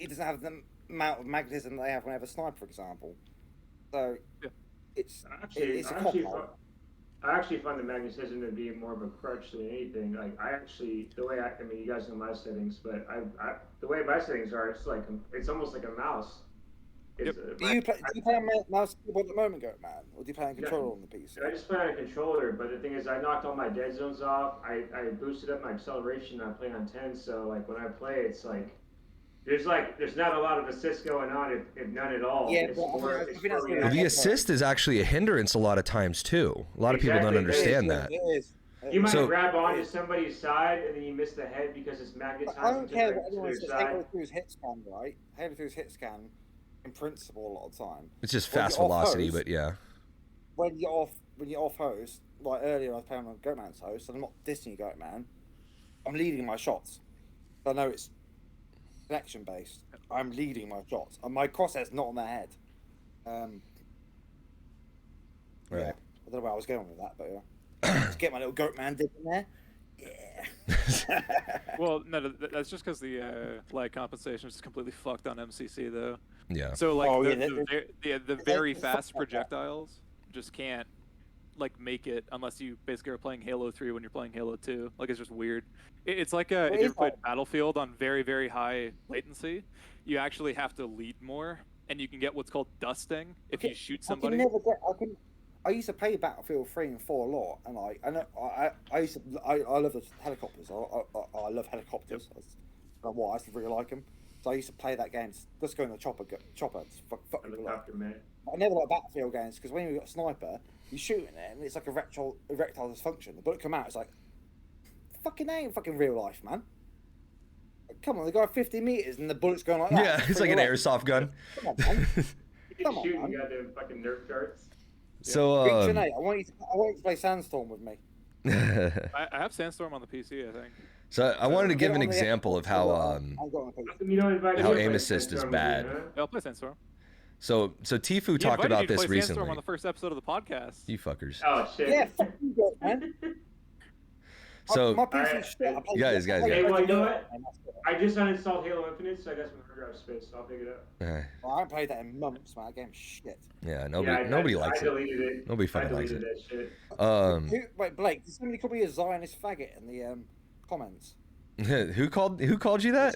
S2: doesn't have the amount of magnetism they have when they have a sniper, for example. So, it's a cop-out.
S3: I actually find the magnetism to be more of a crutch than anything. Like, I mean, you guys know my settings, but the way my settings are, it's almost like a mouse.
S2: Do you play on mouse keyboard at the moment, man? Or do you play on controller on the PC?
S3: I just play on a controller, but the thing is, I knocked all my dead zones off. I boosted up my acceleration. I play on 10, so like when I play, it's like there's not a lot of assists going on, if none at all.
S2: Yeah,
S3: It's
S2: but I
S3: more,
S2: think
S3: it's
S2: that's
S3: more
S2: what-
S1: Well, the
S3: reactive.
S1: assist is actually a hindrance a lot of times too. A lot of people don't
S3: Exactly.
S1: understand that.
S2: It is.
S3: You might
S1: So-
S3: grab onto somebody's side and then you miss the head because it's magnetized
S2: I don't care
S3: to
S2: what anyone
S3: their
S2: says.
S3: side.
S2: Halo 3's hit scan, right? Halo 3's hit scan, in principle, a lot of the time.
S1: It's just
S2: When
S1: fast
S2: you're off
S1: velocity,
S2: host,
S1: but yeah.
S2: When you're off host, like earlier I was playing on Goatman's host, and I'm not dissing you, Goatman. I'm leading my shots. I know it's connection based. I'm leading my shots, and my crosshair's not on their head.
S1: Right.
S2: Yeah, I don't know where I was going with that, but yeah. Just get my little Goatman dip in there. Yeah.
S4: Well, no, that's just because the lag compensation is completely fucked on MCC though.
S1: Yeah.
S4: So like
S2: Oh,
S4: the very fast projectiles just can't like make it unless you basically are playing Halo 3 when you're playing Halo 2. Like it's just weird. It's like if you ever played Battlefield on very, very high latency, you actually have to lead more, and you can get what's called dusting if you shoot somebody.
S2: I used to play Battlefield 3 and 4 a lot, and I love the helicopters. I love helicopters. Yep. I don't know why, I just really like them. So I used to play that game. Just go in the chopper. It's fucking good. I never like Battlefield games because when you've got a sniper, you shoot in it and it's like erectile dysfunction. The bullet come out, it's like fucking ain't fucking real life, man. Come on, they go 50 meters and the bullet's going like that.
S1: Yeah, it's like an airsoft gun.
S2: Come on, man.
S3: Come on, shooting goddamn fucking Nerf darts.
S1: So,
S2: Big Sinead, I want you to play Sandstorm with me.
S4: I have Sandstorm on the PC, I think.
S1: So I wanted to give an example of how aim assist is bad.
S4: I'll play Sandstorm.
S1: So Tfue talked about this recently.
S4: Sandstorm on the first episode of the podcast.
S1: You fuckers.
S3: Oh shit.
S2: Yeah, fuck you, man.
S1: So
S2: my PC is shit.
S1: guys.
S3: Hey, well, you know what? I just uninstalled Halo Infinite, so I got some hard drive space, so I'll pick it up.
S2: Well, I haven't played that in months, man. That game's shit.
S1: Yeah, nobody likes
S3: it. I deleted it.
S1: Nobody fucking likes it.
S3: That shit.
S2: Wait, Blake, did somebody call me a Zionist faggot in the comments?
S1: Who called you that?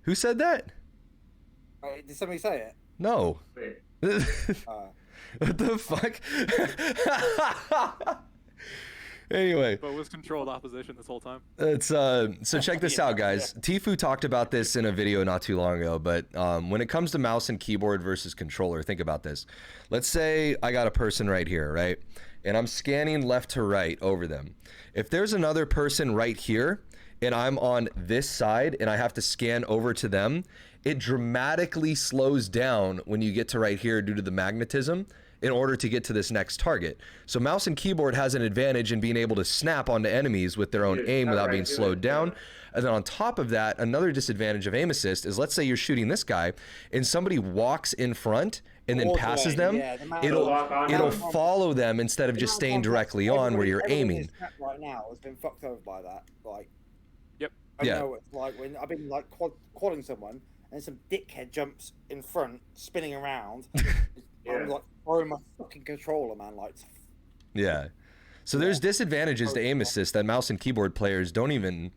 S1: Who said that?
S2: Did somebody say it?
S1: No.
S3: Wait.
S1: What the fuck? Anyway,
S4: but was controlled opposition this whole time.
S1: It's so check this out, guys. Tfue talked about this in a video not too long ago, but when it comes to mouse and keyboard versus controller, think about this. Let's say I got a person right here, right? And I'm scanning left to right over them. If there's another person right here and I'm on this side and I have to scan over to them, it dramatically slows down when you get to right here due to the magnetism in order to get to this next target. So mouse and keyboard has an advantage in being able to snap onto enemies with their own aim without being slowed down. And then on top of that, another disadvantage of aim assist is, let's say you're shooting this guy and somebody walks in front and then passes them, it'll follow them instead of just staying directly on where you're aiming.
S2: Right now has been fucked over by that. Like,
S4: yep.
S2: I know it's like when I've been like quadding someone and some dickhead jumps in front, spinning around. I'm like throwing my fucking controller, man. Like,
S1: yeah. So there's disadvantages to aim assist that mouse and keyboard players don't even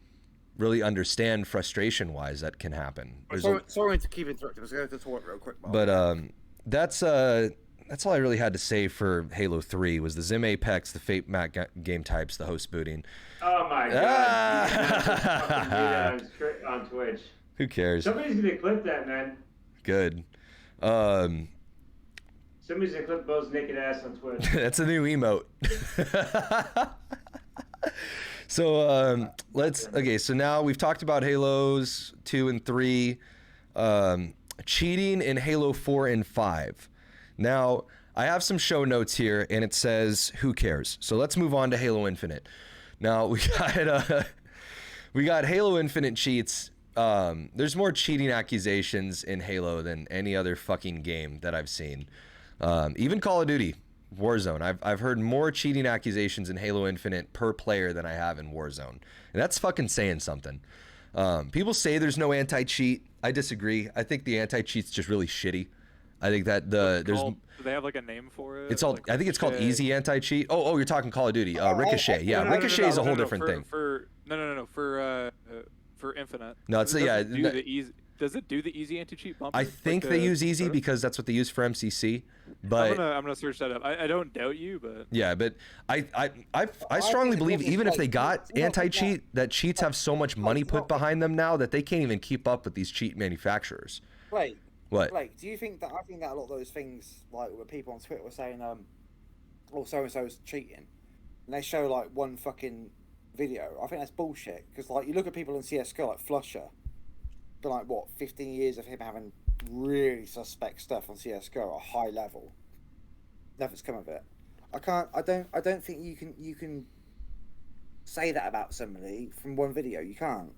S1: really understand frustration-wise that can happen.
S2: Sorry to keep interrupting. Let's go to the toilet real quick.
S1: But that's all I really had to say for Halo 3 was the Xim Apex, the Fate map game types, the host booting.
S3: Oh my god! On Twitch.
S1: Who cares?
S3: Somebody's gonna clip that, man.
S1: Good.
S3: Somebody's gonna clip Bo's naked ass on Twitch.
S1: That's a new emote. So so now we've talked about Halos 2 and 3, cheating in Halo 4 and 5. Now, I have some show notes here, and it says, who cares? So let's move on to Halo Infinite. Now, we got Halo Infinite cheats. There's more cheating accusations in Halo than any other fucking game that I've seen. Even Call of Duty, Warzone. I've heard more cheating accusations in Halo Infinite per player than I have in Warzone. And that's fucking saying something. People say there's no anti-cheat. I disagree. I think the anti-cheat's just really shitty. I think that do
S4: they have like a name for it?
S1: It's all. I think it's called easy anti-cheat. Oh, you're talking Call of Duty. Ricochet. Yeah, Ricochet is a whole different thing.
S4: For Infinite.
S1: No, it's
S4: the easy. does it do the easy anti-cheat bumper?
S1: I think they use easy because that's what they use for MCC. But
S4: I'm gonna search that up. I don't doubt you, but
S1: yeah, but I strongly believe even if they got anti-cheat, that cheats have so much money put behind them now that they can't even keep up with these cheat manufacturers.
S2: Blake,
S1: What?
S2: Blake, do you think that I think that a lot of those things, like where people on Twitter were saying, oh, so and so's cheating, and they show like one fucking video. I think that's bullshit because like you look at people in CS:GO like Flusher, been like what 15 years of him having really suspect stuff on CS:GO at a high level. Nothing's come of it. I don't think you can say that about somebody from one video. You can't.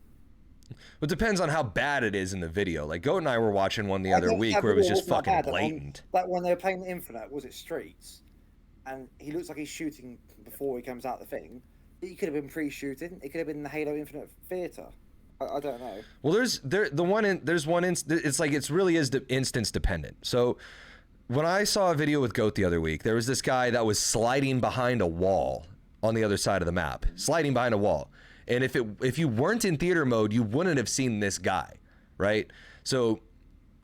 S1: It depends on how bad it is in the video. Like Goat and I were watching one the other week where it was just fucking blatant.
S2: Like when they were playing Infinite, was it Streets? And he looks like he's shooting before he comes out the thing. He could have been pre-shooting. It could have been in the Halo Infinite theater. I don't know. Well,
S1: there's one it's like it really is instance dependent. So when I saw a video with Goat the other week, there was this guy that was sliding behind a wall on the other side of the map, sliding behind a wall. And if you weren't in theater mode, you wouldn't have seen this guy, right? So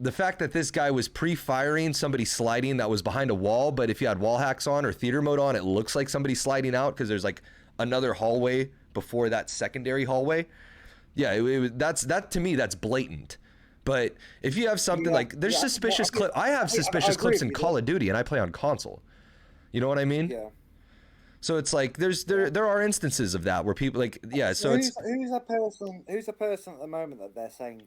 S1: the fact that this guy was pre-firing somebody sliding that was behind a wall, but if you had wall hacks on or theater mode on, it looks like somebody sliding out because there's like another hallway before that secondary hallway. Yeah, that to me, that's blatant. But if you have something like there's suspicious clips. I have suspicious clips in Call of Duty, and I play on console. You know what I mean?
S2: Yeah.
S1: So it's like there are instances of that where people like So
S2: who's a person at the moment that they're saying?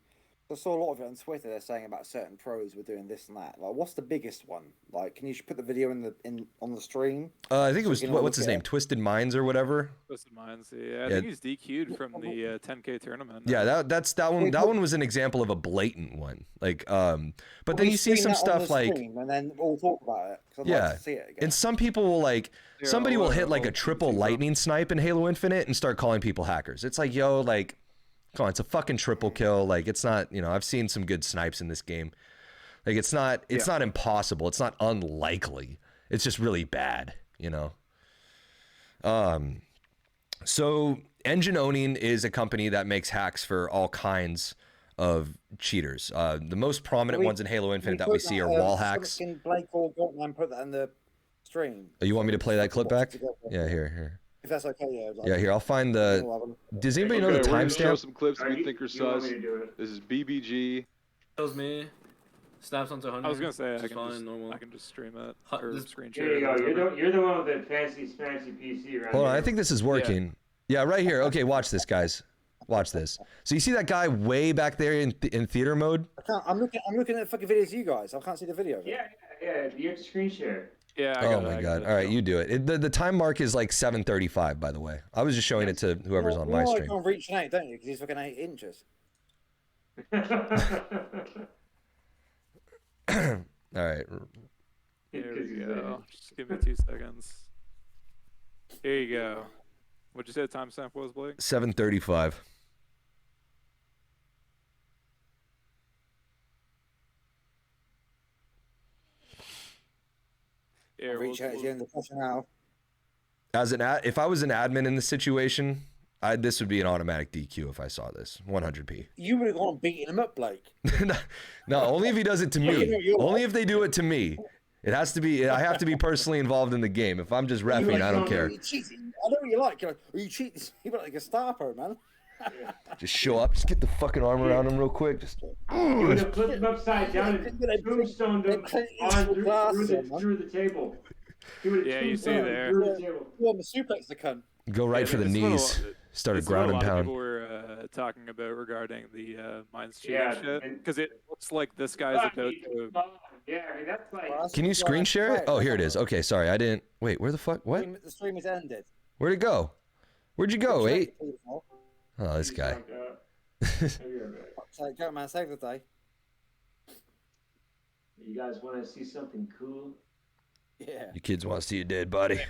S2: I saw a lot of it on Twitter. They're saying about certain pros were doing this and that. Like, what's the biggest one? Like, can you put the video on the stream?
S1: I think it was what's his name, Twisted Minds or whatever.
S4: Twisted Minds. Yeah, I think he's DQ'd from the 10K tournament.
S1: Yeah, that one. That one was an example of a blatant one. Like, but then you see some stuff like,
S2: and then we'll talk about it. I'd like to see it again.
S1: And some people will like. Somebody will hit like a triple lightning snipe in Halo Infinite and start calling people hackers. It's like, yo, like, come on, it's a fucking triple kill. Like, it's not, I've seen some good snipes in this game. Like, it's not impossible. It's not unlikely. It's just really bad, So Engine Owning is a company that makes hacks for all kinds of cheaters. The most prominent ones in Halo Infinite that we see are wall hacks.
S2: Can Blake or Goldman put that in the stream?
S1: Oh, you want me to play that clip back? Yeah, here.
S2: If that's okay, yeah.
S1: Yeah, here, I'll find the... Does anybody know the timestamp?
S5: Show some clips we think are sus. This is BBG.
S6: That was me. Snaps onto 100.
S4: I was gonna say I can just stream it or screen share.
S3: There you go. You're the one with the fancy PC, right?
S1: Hold on, I think this is working. Yeah, right here. Okay, watch this, guys. Watch this. So you see that guy way back there in theater mode?
S2: I'm looking at fucking videos of you guys. I can't see the video.
S3: Yeah. You have to screen share.
S4: Yeah.
S1: Oh my god. All right, you do it. The time mark is like 7:35, by the way. I was just showing it to whoever's on my stream.
S2: You can't reach out, don't you? Because he's fucking 8 inches.
S1: All right.
S4: Here we go. Just give me 2 seconds. Here you go. What'd you say the timestamp was, Blake?
S1: 7:35.
S2: Yeah, reach out to you in the question now.
S1: If I was an admin in this situation, this would be an automatic DQ if I saw this. 100p.
S2: You would have gone beating him up, Blake.
S1: No, only if he does it to me. Only if they do it to me. It has to be. I have to be personally involved in the game. If I'm just reffing, I don't care.
S2: I know what you like. You're like, you cheat. You're like a Gestapo, man.
S1: Just show up. Just get the fucking arm around him real quick. Just.
S3: You would have flipped him upside down and tombstoned him through the table.
S4: Yeah, you see there.
S2: You want the suplex the cunt.
S1: Go right for the knees. Started ground and pound.
S4: People were talking about regarding the Minds cheating shit because it looks like this guy's about to.
S3: Yeah, I mean that's like.
S1: Can you screen share it? Oh, here it is. Okay, sorry, I didn't. Wait, where the fuck? What?
S2: The stream is ended.
S1: Where'd it go? Where'd you go? Wait. Oh, this guy.
S2: So, go man, save the day.
S3: You guys want to see something cool?
S2: Yeah.
S1: You kids want to see a dead body?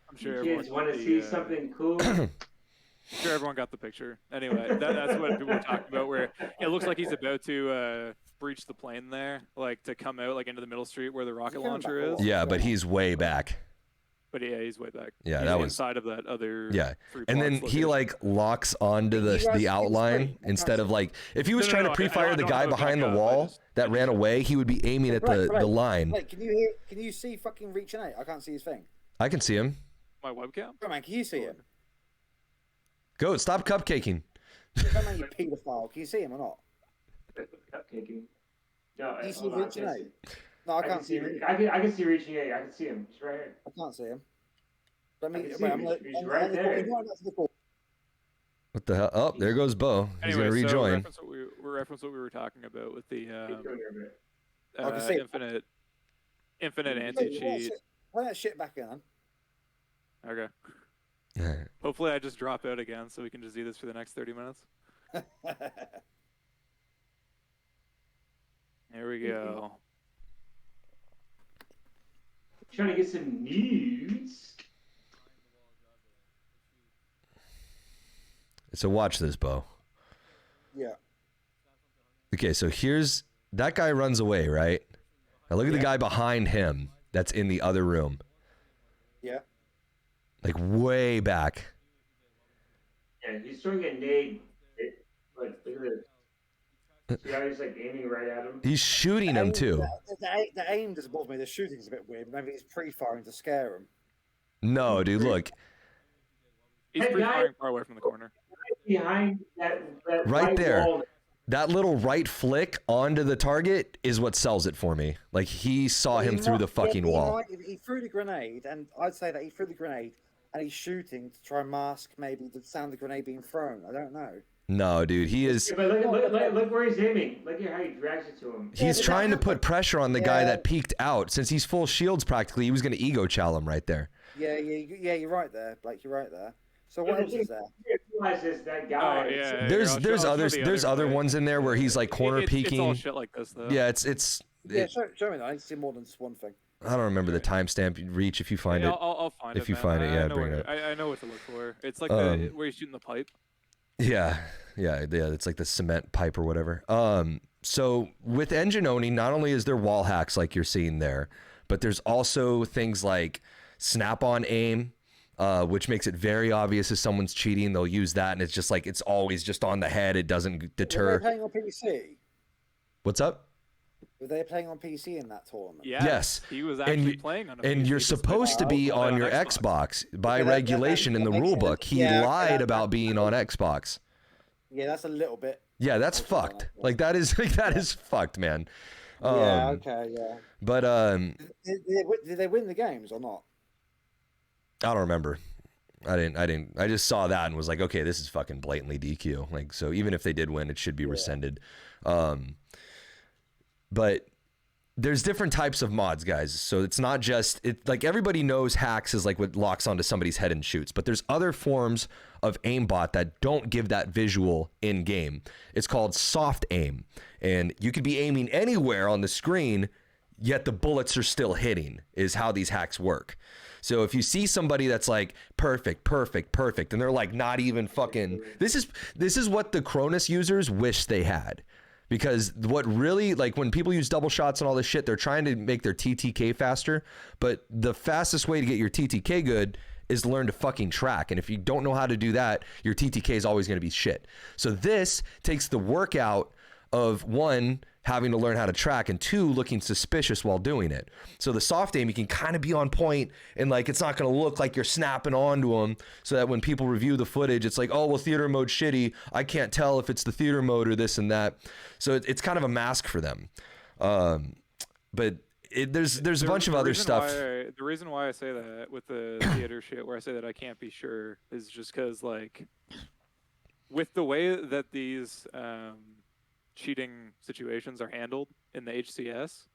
S4: I'm sure
S3: you kids want to see something cool.
S4: I'm sure everyone got the picture. Anyway, that's what people were talking about. Where it looks like he's about to breach the plane there, like to come out like into the middle street where the rocket launcher is.
S1: Yeah, but he's way back.
S4: But yeah, he's way back.
S1: Yeah,
S4: He's
S1: that was
S4: inside of that other.
S1: yeah.
S4: three
S1: And then
S4: blocks
S1: he
S4: location.
S1: like locks onto
S2: He runs
S1: the
S2: through the
S1: outline
S2: screen. I
S1: instead
S2: can't
S1: of
S2: see
S1: like if he was
S4: No,
S1: trying
S4: no,
S1: to
S4: I
S1: pre-fire
S4: don't
S1: the guy
S4: have it
S1: behind the
S4: back up,
S1: wall that ran away, he would be aiming at the line.
S2: Blake, can you hear? Can you see fucking reaching out? I can't see his thing.
S1: I can see him.
S4: My webcam.
S2: Come on, can you see him?
S1: Go, stop cupcaking.
S2: Come on, you paedophile. Can you see him or not?
S3: Cupcaking. No,
S2: Can you see
S3: hold on, I
S2: reaching
S3: can't
S2: out?
S3: see.
S2: No, I can't see him.
S3: I can see reaching out. I can see him. He's right here.
S2: I can't see him. Let me.
S3: I can see
S2: Wait,
S3: him.
S2: I'm
S3: He's right there.
S2: He's right next to the call.
S1: What the hell? Oh, there goes Bo. He's
S4: Anyway,
S1: gonna
S4: so
S1: rejoin.
S4: reference what we were talking about with the
S2: I can see it.
S4: infinite anti-cheat.
S2: Play that shit back in.
S4: Okay. Hopefully I just drop out again so we can just do this for the next 30 minutes. There we go.
S3: Trying to get some news.
S1: So watch this, Bo.
S2: Yeah.
S1: Okay, so here's that guy runs away, right? Now look at the guy behind him that's in the other room.
S2: Yeah.
S1: Like way back.
S3: Yeah, he's throwing a nade. Look at this. See how he's like aiming right at him?
S1: He's shooting him too.
S2: The aim doesn't bother me. The shooting's a bit weird. Maybe he's pre-firing to scare him.
S1: No, dude, look.
S4: He's
S3: Hey,
S4: pre-firing far away from the corner.
S3: Behind that
S1: Right there.
S3: wall.
S1: That little right flick onto the target is what sells it for me. Like he saw him through the fucking wall.
S2: He threw the grenade, and I'd say that he threw the grenade, and he's shooting to try and mask maybe the sound of the grenade being thrown. I don't know.
S1: No, dude, he is.
S3: Yeah, but look where he's aiming. Look at how he drags it to him.
S1: He's
S2: but
S1: trying to
S2: that
S1: put
S2: happened.
S1: pressure on the guy
S2: Yeah.
S1: that peeked out. Since he's full shields practically, he was going to ego chow him right there.
S2: Yeah, you're right there, Blake. You're right there. So what else is there?
S3: You realize this, that guy.
S4: Oh, yeah.
S1: There's
S4: I'll show
S1: others
S4: the
S1: there's other
S4: play.
S1: ones in there where he's like corner
S4: It's all
S1: peeking.
S4: shit like this though.
S1: Yeah, it's
S2: Yeah, show me that. I need to see more than just one thing.
S1: I don't remember the timestamp. Reach if you find
S4: Yeah,
S1: it.
S4: I'll find it.
S1: If you
S4: man.
S1: find it, yeah,
S4: I know
S1: bring
S4: what-
S1: it up.
S4: I know what to look for. It's like where he's shooting the pipe.
S1: Yeah. It's like the cement pipe or whatever. So with engine owning, not only is there wall hacks like you're seeing there, but there's also things like snap-on aim, which makes it very obvious if someone's cheating. They'll use that, and it's just like it's always just on the head. It doesn't
S2: Were
S1: deter.
S2: they playing on PC?
S1: What's up?
S2: Were they playing on PC in that tournament?
S4: Yeah.
S1: Yes.
S4: He was
S1: And
S4: actually
S1: you-
S4: playing on a
S1: And
S4: PC
S1: you're
S4: despite
S1: supposed to be
S4: playing
S1: on your
S4: Xbox.
S1: Xbox by
S2: Yeah, that
S1: regulation in the
S2: makes
S1: rule
S2: sense.
S1: book. He
S2: Yeah,
S1: lied
S2: that-
S1: about being on Xbox.
S2: Yeah, that's a little bit.
S1: Yeah, that's
S2: Okay, I
S1: fucked.
S2: like that.
S1: Like that is fucked, man.
S2: Yeah, okay, yeah.
S1: But
S2: Did they win the games or not?
S1: I don't remember. I didn't. I just saw that and was like, okay, this is fucking blatantly DQ. Like, so even if they did win, it should be rescinded. But there's different types of mods, guys. So it's not just like everybody knows hacks is like what locks onto somebody's head and shoots, but there's other forms of aimbot that don't give that visual in game. It's called soft aim, and you could be aiming anywhere on the screen, yet the bullets are still hitting. Is how these hacks work. So if you see somebody that's like perfect, and they're like not even fucking, this is what the Cronus users wish they had. Because what really, like when people use double shots and all this shit, they're trying to make their TTK faster. But the fastest way to get your TTK good is to learn to fucking track. And if you don't know how to do that, your TTK is always going to be shit. So this takes the workout of one, having to learn how to track, and two, looking suspicious while doing it. So the soft aim, you can kind of be on point and like it's not going to look like you're snapping onto them, so that when people review the footage, it's like, oh, well, theater mode shitty. I can't tell if it's the theater mode or this and that. So it's kind of a mask for them. But there's a bunch of other stuff.
S4: The reason why I say that with the theater shit, where I say that I can't be sure, is just because like with the way that these cheating situations are handled in the HCS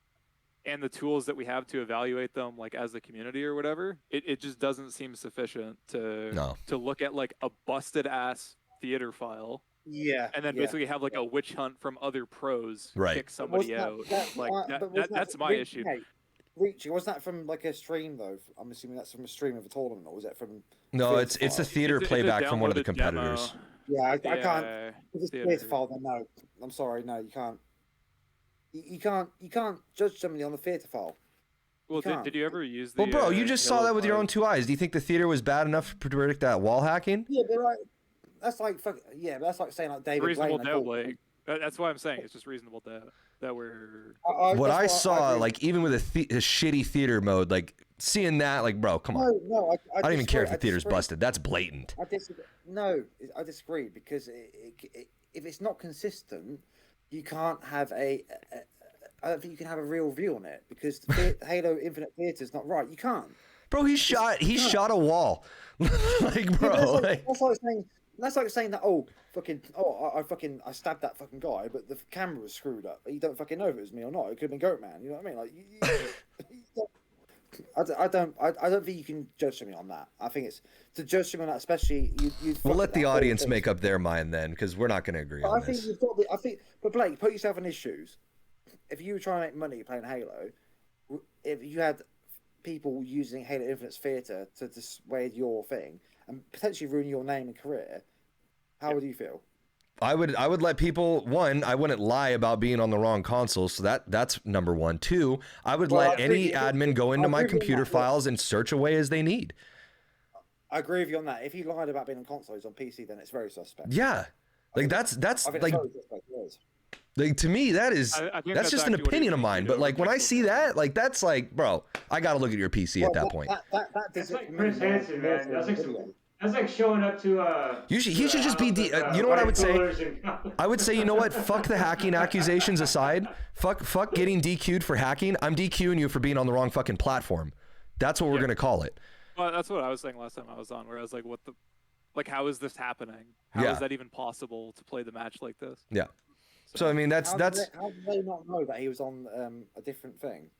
S4: and the tools that we have to evaluate them like as a community or whatever, it just doesn't seem sufficient to look at like a busted ass theater file
S2: Yeah.
S4: and then basically have like a witch hunt from other pros
S1: Right.
S4: kick somebody out. That's my issue.
S2: Reaching, wasn't that from like a stream though? I'm assuming that's from a stream of a tournament, or was that from?
S1: No, it's a theater
S4: It's a
S1: playback from one of the
S4: downloaded
S1: competitors.
S4: demo.
S2: Yeah, I
S4: Yeah,
S2: can't. If it's
S4: theater.
S2: theatre file, then no. I'm sorry, no, you can't. You can't judge somebody on the theatre file.
S4: Well,
S2: can't.
S4: did you ever use the?
S1: Well, bro, you just saw
S4: Halo
S1: that with your
S4: 5?
S1: own 2 eyes. Do you think the theater was bad enough to predict that wall hacking?
S2: Yeah, but like, that's like but that's like saying like David
S4: Reasonable
S2: Blaine.
S4: doubt, Blake. That's why I'm saying it's just reasonable doubt that we're.
S1: What I
S2: that's
S1: saw,
S2: agree.
S1: like even with a shitty theater mode, like seeing that, like, bro, come on.
S2: No, I
S1: don't even care if the theater's
S2: disagree.
S1: busted. That's blatant.
S2: I disagree. No, I disagree because if it's not consistent, you can't have I don't think you can have a real view on it because Halo Infinite Theater is not right. You can't.
S1: Bro, he shot a wall. Like, bro,
S2: that's like saying that I stabbed that fucking guy, but the camera was screwed up. You don't fucking know if it was me or not. It could have been Goatman. You know what I mean? Like, I don't think you can judge me on that. I think it's to judge me on that, especially you.
S1: We'll let the audience make up their mind then, because we're not going to agree on
S2: I think
S1: this.
S2: you've got but Blake, put yourself in his shoes. If you were trying to make money playing Halo, if you had people using Halo Infinite's theater to dissuade your thing and potentially ruin your name and career, how would you feel?
S1: I would let people, one, I wouldn't lie about being on the wrong console, so that's number one. Two, I would let any admin go into my computer files and search away as they need.
S2: I agree with you on that. If you lied about being on consoles on PC, then it's very suspect.
S1: Yeah, like that's like,
S2: very suspect, it is.
S1: like to me that's
S4: that's
S1: just an
S4: actually what
S1: opinion of
S4: it
S1: mine.
S4: means,
S1: But like when I see that, like that's like, bro, I gotta look at your PC at that point.
S3: That's like Chris Hansen, man. That's like showing up to
S1: He should just be you know what I would say? I would say, you know what? Fuck the hacking accusations aside. Fuck getting DQ'd for hacking. I'm DQing you for being on the wrong fucking platform. That's what we're gonna call it.
S4: Well, that's what I was saying last time I was on, where I was like, how is this happening? How is that even possible to play the match like this?
S1: Yeah. So I mean, that's
S2: how did they not know that he was on a different thing?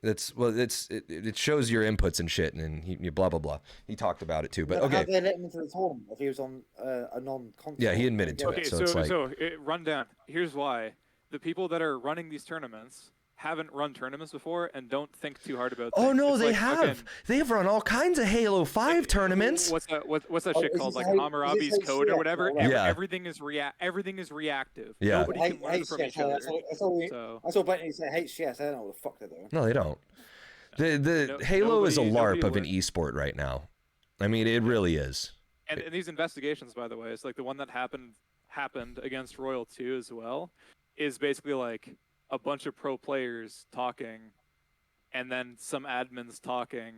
S1: It shows your inputs and shit, and he blah blah blah. He talked about it too, but okay.
S2: How did they let him into the tournament if he was on a non-console?
S1: Yeah, he admitted to it. So
S4: rundown. Here's why: the people that are running these tournaments haven't run tournaments before and don't think too hard about.
S1: Oh
S4: things.
S1: no,
S4: it's
S1: they
S4: like,
S1: have.
S4: Again,
S1: They've run all kinds of Halo 5 tournaments.
S4: What's that shit called? Like Hammurabi's Code or whatever.
S1: Yeah.
S4: Everything is reactive.
S1: Yeah.
S4: Nobody can learn from each other.
S2: I saw blatantly say HCS. I don't know what the fuck they're doing.
S1: No, they don't. The Halo is a LARP of an esport right now. I mean, it really is.
S4: And these investigations, by the way, it's like the one that happened against Royal 2 as well, is basically like a bunch of pro players talking, and then some admins talking,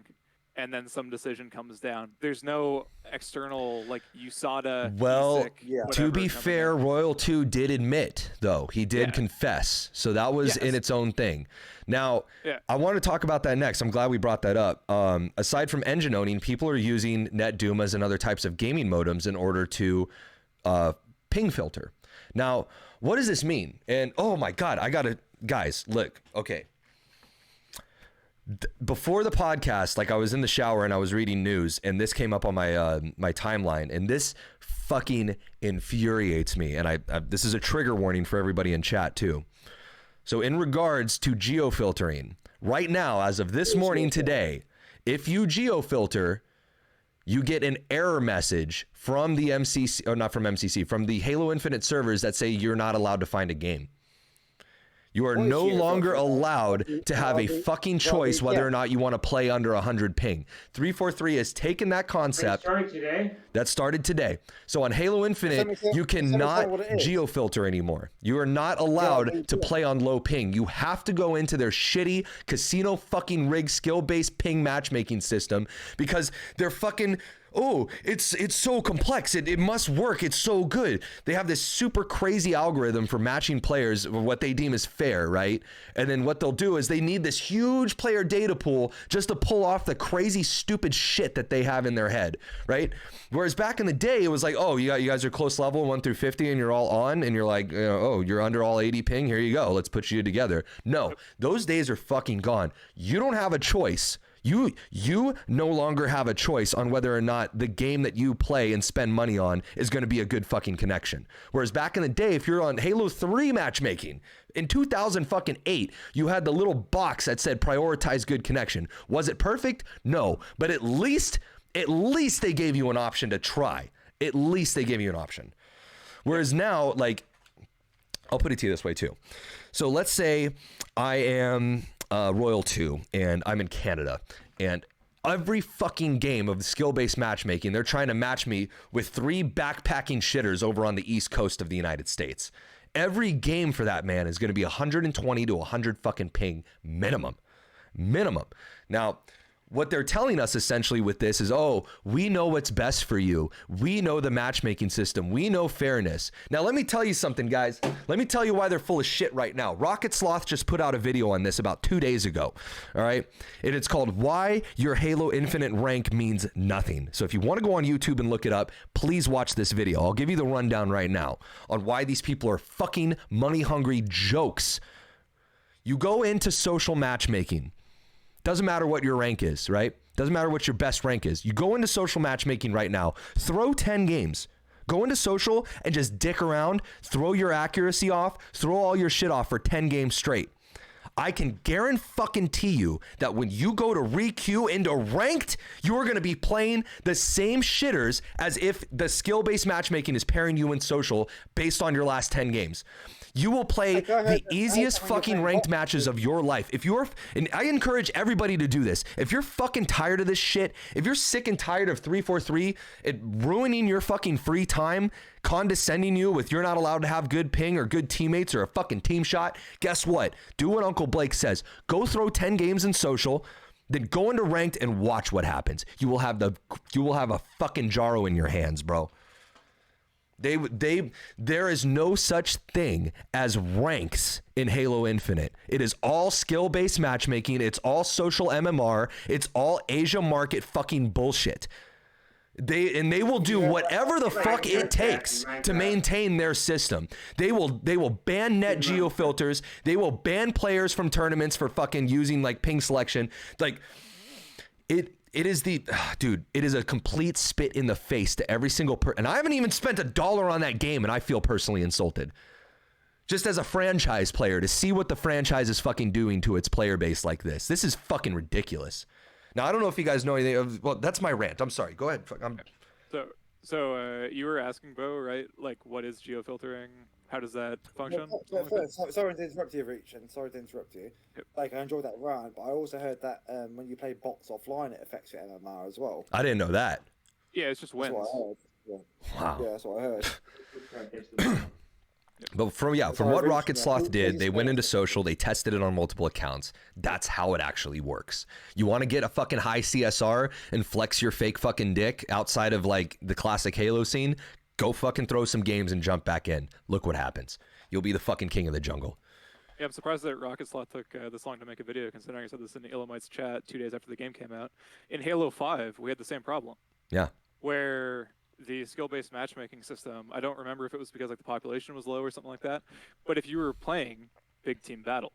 S4: and then some decision comes down. There's no external like USADA.
S1: Well,
S4: ESIC,
S1: to be fair, Royal 2 did admit, though. He did confess. So that was in its own thing. Now, I want to talk about that next. I'm glad we brought that up. Aside from engine owning, people are using NetDumas and other types of gaming modems in order to ping filter. Now, what does this mean? And oh my God, guys, look, okay. Before the podcast, like I was in the shower and I was reading news, and this came up on my my timeline, and this fucking infuriates me. And I this is a trigger warning for everybody in chat too. So in regards to geo filtering, right now, as of this morning today, if you geo filter, you get an error message from the MCC, or not from MCC, from the Halo Infinite servers that say you're not allowed to find a game. You are no longer allowed to have a fucking choice whether or not you want to play under 100 ping. 343 has taken that concept. That started today. So on Halo Infinite, you cannot geo-filter anymore. You are not allowed to play on low ping. You have to go into their shitty casino fucking rig skill-based ping matchmaking system because they're fucking... Oh, it's so complex. It must work. It's so good. They have this super crazy algorithm for matching players, what they deem as fair, right? And then what they'll do is they need this huge player data pool just to pull off the crazy, stupid shit that they have in their head, right? Whereas back in the day, it was like, oh, you guys are close level 1 through 50 and you're all on, and you're like, oh, you're under all 80 ping. Here you go. Let's put you together. No, those days are fucking gone. You don't have a choice. You no longer have a choice on whether or not the game that you play and spend money on is going to be a good fucking connection. Whereas back in the day, if you're on Halo 3 matchmaking, in 2008, you had the little box that said prioritize good connection. Was it perfect? No. But at least they gave you an option to try. At least they gave you an option. Whereas now, like, I'll put it to you this way too. So let's say I am Royal 2, and I'm in Canada, and every fucking game of the skill-based matchmaking, they're trying to match me with 3 backpacking shitters over on the east coast of the United States. Every game for that, man, is going to be 120 to 100 fucking ping minimum. Now, what they're telling us essentially with this is, oh, we know what's best for you. We know the matchmaking system. We know fairness. Now, let me tell you something, guys. Let me tell you why they're full of shit right now. Rocket Sloth just put out a video on this about 2 days ago, all right? And it's called Why Your Halo Infinite Rank Means Nothing. So if you want to go on YouTube and look it up, please watch this video. I'll give you the rundown right now on why these people are fucking money-hungry jokes. You go into social matchmaking. Doesn't matter what your rank is, right? Doesn't matter what your best rank is. You go into social matchmaking right now, throw 10 games. Go into social and just dick around, throw your accuracy off, throw all your shit off for 10 games straight. I can guarantee you that when you go to re-queue into ranked, you're going to be playing the same shitters as if the skill-based matchmaking is pairing you in social based on your last 10 games. You will play the easiest fucking ranked matches of your life. And I encourage everybody to do this. If you're fucking tired of this shit, if you're sick and tired of 343, it ruining your fucking free time, condescending you with you're not allowed to have good ping or good teammates or a fucking team shot, guess what? Do what Uncle Blake says. Go throw 10 games in social, then go into ranked and watch what happens. You will have a fucking Jaro in your hands, bro. There is no such thing as ranks in Halo Infinite. It is all skill-based matchmaking. It's all social MMR. It's all Asia market fucking bullshit. They will do whatever the fuck it takes to maintain their system. They will ban net geo filters. They will ban players from tournaments for fucking using like ping selection. Like it is dude, it is a complete spit in the face to every single and I haven't even spent $1 on that game and I feel personally insulted. Just as a franchise player, to see what the franchise is fucking doing to its player base like this. This is fucking ridiculous. Now, I don't know if you guys know anything of, well, that's my rant. I'm sorry. Go ahead.
S4: So you were asking, Bo, right? Like, what is geo filtering? How does that function?
S2: Sorry to interrupt you, Reach, and sorry to interrupt you.
S4: Yep.
S2: Like, I enjoyed that rant, but I also heard that when you play bots offline, it affects your MMR as well.
S1: I didn't know that.
S4: Yeah, it's just wins.
S2: That's what I heard. Yeah.
S1: Wow.
S2: Yeah, that's what I heard.
S1: But from what Rocket Sloth did, they went into social, they tested it on multiple accounts. That's how it actually works. You want to get a fucking high CSR and flex your fake fucking dick outside of like the classic Halo scene? Go fucking throw some games and jump back in. Look what happens. You'll be the fucking king of the jungle.
S4: Yeah, I'm surprised that Rocket Sloth took this long to make a video, considering I said this in the Illamites chat 2 days after the game came out. In Halo 5, we had the same problem.
S1: Yeah.
S4: Where the skill-based matchmaking system, I don't remember if it was because like the population was low or something like that, but if you were playing big team battle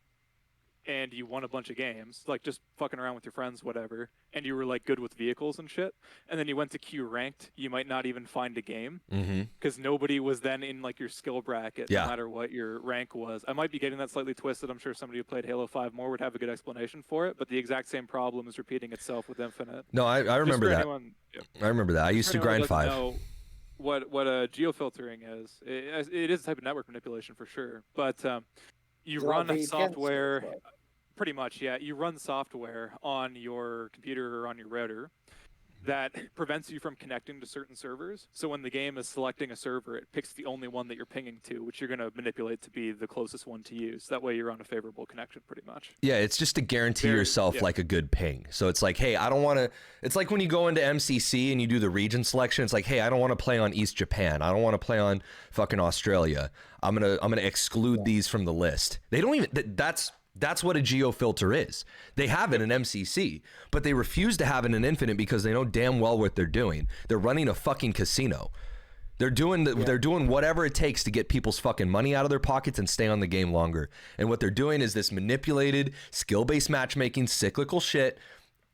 S4: and you won a bunch of games, like just fucking around with your friends, whatever, and you were like good with vehicles and shit, and then you went to queue ranked, you might not even find a game because nobody was then in like your skill bracket, no matter what your rank was. I might be getting that slightly twisted. I'm sure somebody who played Halo 5 more would have a good explanation for it, but the exact same problem is repeating itself with Infinite.
S1: No, I remember that. I remember that. I used to grind 5.
S4: Know what geo filtering is. It is a type of network manipulation for sure, but you run software. Pretty much, yeah. You run software on your computer or on your router that prevents you from connecting to certain servers. So when the game is selecting a server, it picks the only one that you're pinging to, which you're going to manipulate to be the closest one to use. That way you're on a favorable connection pretty much.
S1: Yeah, it's just to guarantee yourself like a good ping. So it's like, hey, I don't want to... It's like when you go into MCC and you do the region selection. It's like, hey, I don't want to play on East Japan. I don't want to play on fucking Australia. I'm gonna exclude these from the list. They don't even... That's what a geo filter is. They have it in MCC, but they refuse to have it in Infinite because they know damn well what they're doing. They're running a fucking casino. They're doing whatever it takes to get people's fucking money out of their pockets and stay on the game longer. And what they're doing is this manipulated, skill-based matchmaking, cyclical shit.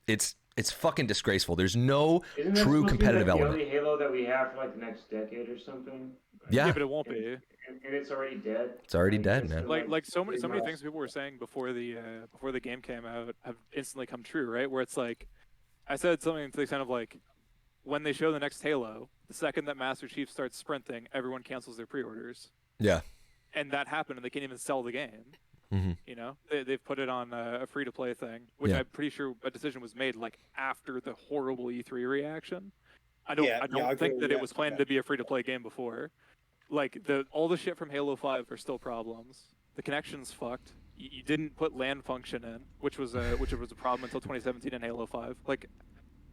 S1: It's fucking disgraceful. There's no true competitive element.
S3: Isn't this the only Halo that we have for like the next decade or something?
S1: Yeah,
S4: but it won't be.
S3: And it's already dead.
S1: It's already dead, man.
S4: Like so many things people were saying before the game came out have instantly come true, right? Where it's like, I said something to the extent of like, when they show the next Halo, the second that Master Chief starts sprinting, everyone cancels their pre-orders.
S1: Yeah.
S4: And that happened, and they can't even sell the game.
S1: Mhm.
S4: You know, they've put it on a free-to-play thing, which
S1: Yeah.
S4: I'm pretty sure a decision was made like after the horrible E3 reaction. I
S2: Yeah,
S4: don't
S2: I agree
S4: think
S2: with
S4: that
S2: you.
S4: it was planned to be a free-to-play game before. Like all the shit from Halo 5 are still problems. The connection's fucked. You didn't put land function in, which was a problem until 2017 in Halo 5. Like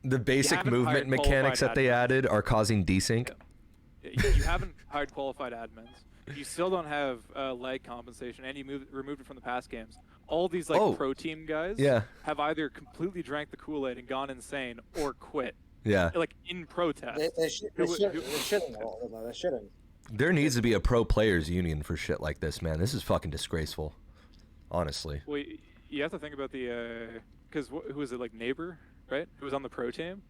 S1: The basic
S4: haven't
S1: movement
S4: hired
S1: mechanics that
S4: qualified
S1: they
S4: admins.
S1: added are causing desync.
S4: You haven't hired qualified admins. You still don't have lag compensation, and you removed it from the past games. All these like pro team guys
S1: Yeah.
S4: have either completely drank the Kool-Aid and gone insane, or quit.
S1: Yeah.
S4: Like in protest.
S2: They're shitting a lot of them. They're shitting.
S1: There needs to be a pro players union for shit like this, man. This is fucking disgraceful. Honestly.
S4: Well, you have to think about the because who was it, like Neighbor, right? Who was on the pro team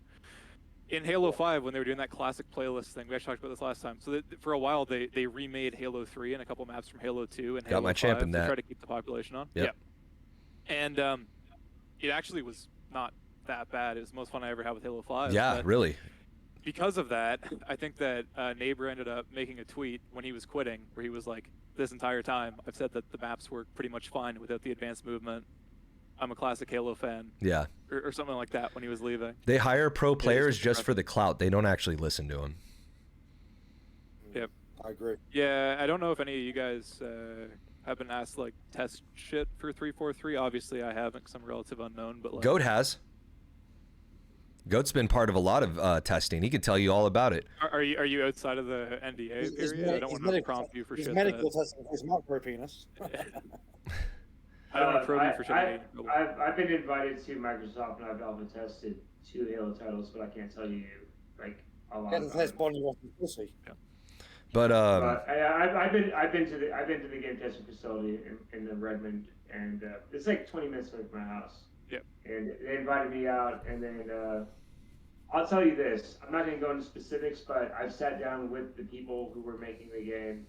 S4: in Halo 5 when they were doing that classic playlist thing. We actually talked about this last time. So for a while they remade Halo 3 and a couple maps from Halo 2 and Halo
S1: Got my
S4: 5
S1: champ in
S4: to
S1: that.
S4: try to keep the population on.
S1: Yep.
S4: Yeah. And it actually was not that bad. It was the most fun I ever had with Halo 5.
S1: Yeah,
S4: but
S1: really.
S4: because of that, I think that Neighbor ended up making a tweet when he was quitting where he was like, this entire time I've said that the maps work pretty much fine without the advanced movement. I'm a classic Halo fan.
S1: Yeah.
S4: Or something like that when he was leaving.
S1: They hire pro players just for the clout. They don't actually listen to them.
S4: Yep.
S2: I agree.
S4: Yeah, I don't know if any of you guys have been asked like test shit for 343. Obviously, I haven't because I'm a relative unknown. But like,
S1: Goat has. Goat's been part of a lot of testing. He can tell you all about it.
S4: are you outside of the NDA period? I don't want to prompt you for shit.
S2: Medical testing for his micro penis.
S4: I don't want to probe you for shit.
S3: I've been invited to Microsoft and I've alpha tested 2 Halo titles, but I can't tell you like a lot.
S2: Doesn't test Bonnie Ross's pussy.
S4: Yeah.
S1: But
S3: I've been to the game testing facility in the Redmond, and it's like 20 minutes away from my house.
S4: Yep.
S3: And they invited me out, and then I'll tell you this: I'm not going to go into specifics, but I've sat down with the people who were making the game,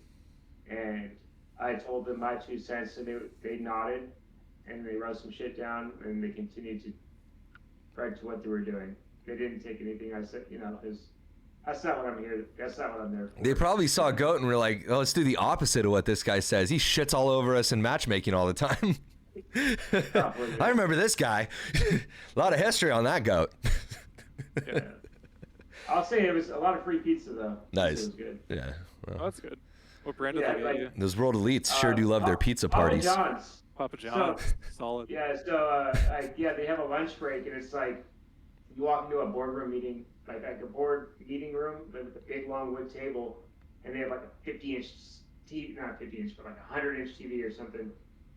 S3: and I told them my 2 cents, and they nodded, and they wrote some shit down, and they continued to write to what they were doing. They didn't take anything I said, because that's not what I'm here. That's not what I'm there for.
S1: they probably saw Goat and were like, oh, let's do the opposite of what this guy says. He shits all over us in matchmaking all the time. I remember this guy. A lot of history on that Goat.
S3: Yeah. I'll say it was a lot of free pizza, though.
S1: Nice.
S3: It was good.
S1: Yeah.
S4: Oh, that's good. What brand did
S3: Yeah,
S4: they get
S3: like-
S4: you?
S1: Those World Elites sure do love their pizza parties.
S3: Papa John's.
S4: Papa John's. Solid.
S3: Yeah, so they have a lunch break, and it's like you walk into a boardroom meeting, like a board meeting room with a big long wood table, and they have like a 50-inch TV, not 50-inch, but like a 100-inch TV or something.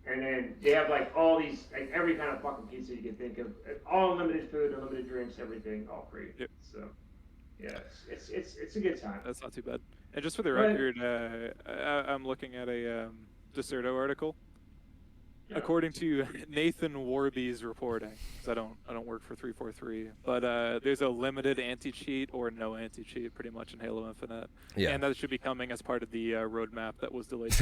S3: And then they have like all these, like every kind of fucking pizza you can think of, all unlimited food, unlimited drinks, everything, all free.
S4: Yep.
S3: So, yeah, it's a good time.
S4: That's not too bad. And just for the
S3: Right.
S4: record, I'm looking at a Deserto article.
S3: Yeah.
S4: According to Nathan Warby's reporting, because I don't work for 343, but there's a limited anti-cheat or no anti-cheat pretty much in Halo Infinite.
S1: Yeah.
S4: And that should be coming as part of the roadmap that was delayed.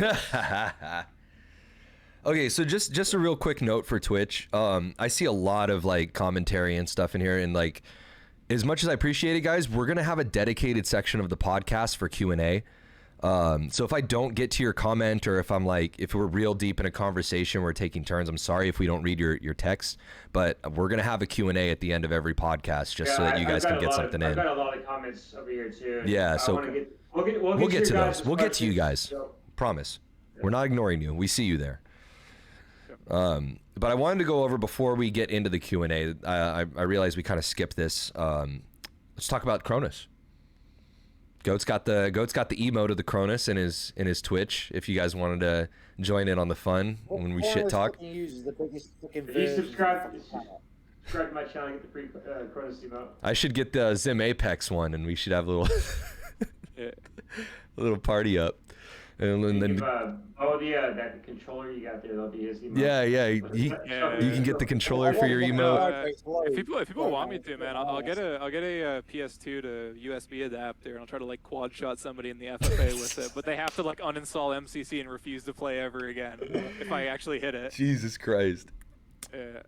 S1: Okay, so just a real quick note for Twitch. I see a lot of like commentary and stuff in here, and like as much as I appreciate it, guys, we're gonna have a dedicated section of the podcast for Q&A. So if I don't get to your comment, or if we're real deep in a conversation, we're taking turns. I'm sorry if we don't read your text, but we're gonna have a Q&A at the end of every podcast, just so that you guys can get something in.
S3: I've got a lot of comments over here too.
S1: Yeah, so we'll get to those. We'll get to you guys.
S3: So,
S1: Promise. We're not ignoring you. We see you there. But I wanted to go over before we get into the Q&A. I realize we kind of skipped this. Let's talk about Cronus. Goat's got the emote of the Cronus in his Twitch. If you guys wanted to join in on the fun when we shit talk.
S3: if you subscribe to my channel, get the free Cronus emote.
S1: I should get the Xim Apex one, and we should have a little a little party up. And then
S3: that controller you got there, that'll be his emote.
S1: yeah, you can get the controller for your emote.
S4: If people want me to, man, I'll get a PS2 to USB adapter, and I'll try to like quad shot somebody in the FFA with it. But they have to like uninstall MCC and refuse to play ever again if I actually hit it.
S1: Jesus Christ.
S4: Yeah.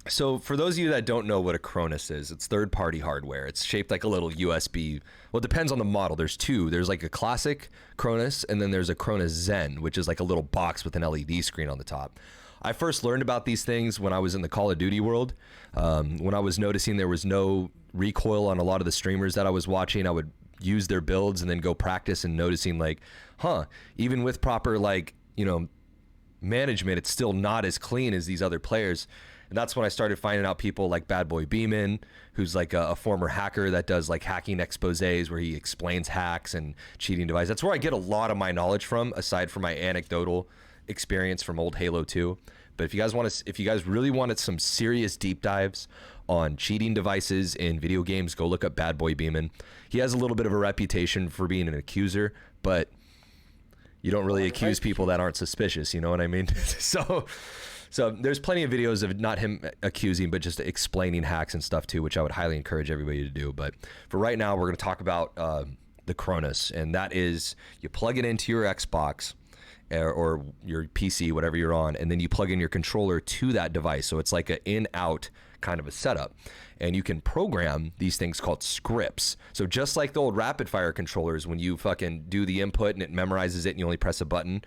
S1: So for those of you that don't know what a Cronus is, it's third-party hardware. It's shaped like a little USB. Well, it depends on the model. There's two. There's like a classic Cronus, and then there's a Cronus Zen, which is like a little box with an LED screen on the top. I first learned about these things when I was in the Call of Duty world. When I was noticing there was no recoil on a lot of the streamers that I was watching, I would use their builds and then go practice, and noticing like, even with proper management, it's still not as clean as these other players. And that's when I started finding out people like Bad Boy Beeman, who's like a former hacker that does like hacking exposés where he explains hacks and cheating devices. That's where I get a lot of my knowledge from, aside from my anecdotal experience from old Halo 2. But if you guys really wanted some serious deep dives on cheating devices in video games, go look up Bad Boy Beeman. He has a little bit of a reputation for being an accuser, but you don't really accuse people that aren't suspicious, you know what I mean? So there's plenty of videos of not him accusing, but just explaining hacks and stuff too, which I would highly encourage everybody to do. But for right now, we're going to talk about the Cronus, and that is you plug it into your Xbox or your PC, whatever you're on, and then you plug in your controller to that device. So it's like an in-out kind of a setup. And you can program these things called scripts. So just like the old rapid fire controllers, when you fucking do the input and it memorizes it and you only press a button,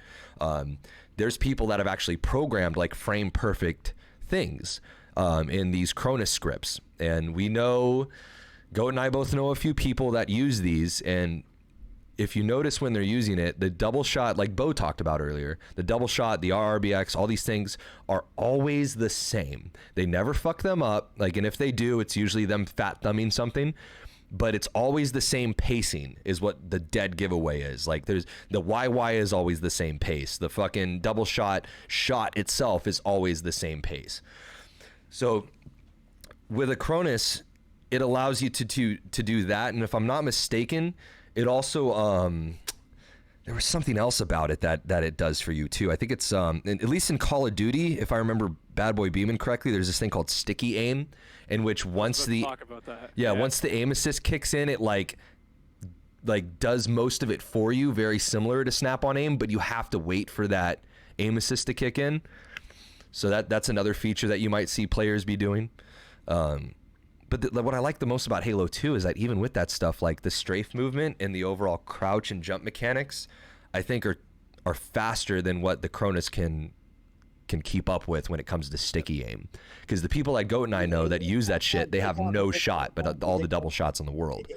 S1: there's people that have actually programmed like frame perfect things in these Cronus scripts. And we know, Goat and I both know a few people that use these, and if you notice when they're using it, the double shot, like Bo talked about earlier, the double shot, the RRBX, all these things are always the same. They never fuck them up. Like, and if they do, it's usually them fat thumbing something, but it's always the same pacing is what the dead giveaway is. Like, there's the YY is always the same pace. The fucking double shot itself is always the same pace. So with a Cronus, it allows you to do that. And if I'm not mistaken, it also there was something else about it that it does for you too. I think it's at least in Call of Duty, if I remember Bad Boy Beeman correctly, there's this thing called sticky aim, in which once once the aim assist kicks in, it like does most of it for you, very similar to snap-on aim, but you have to wait for that aim assist to kick in. So that's another feature that you might see players be doing. But what I like the most about Halo 2 is that even with that stuff, like the strafe movement and the overall crouch and jump mechanics, I think are faster than what the Cronus can keep up with when it comes to sticky aim. Because the people like Goat and I know that use that shit, they have no shot, but all the double shots in the world.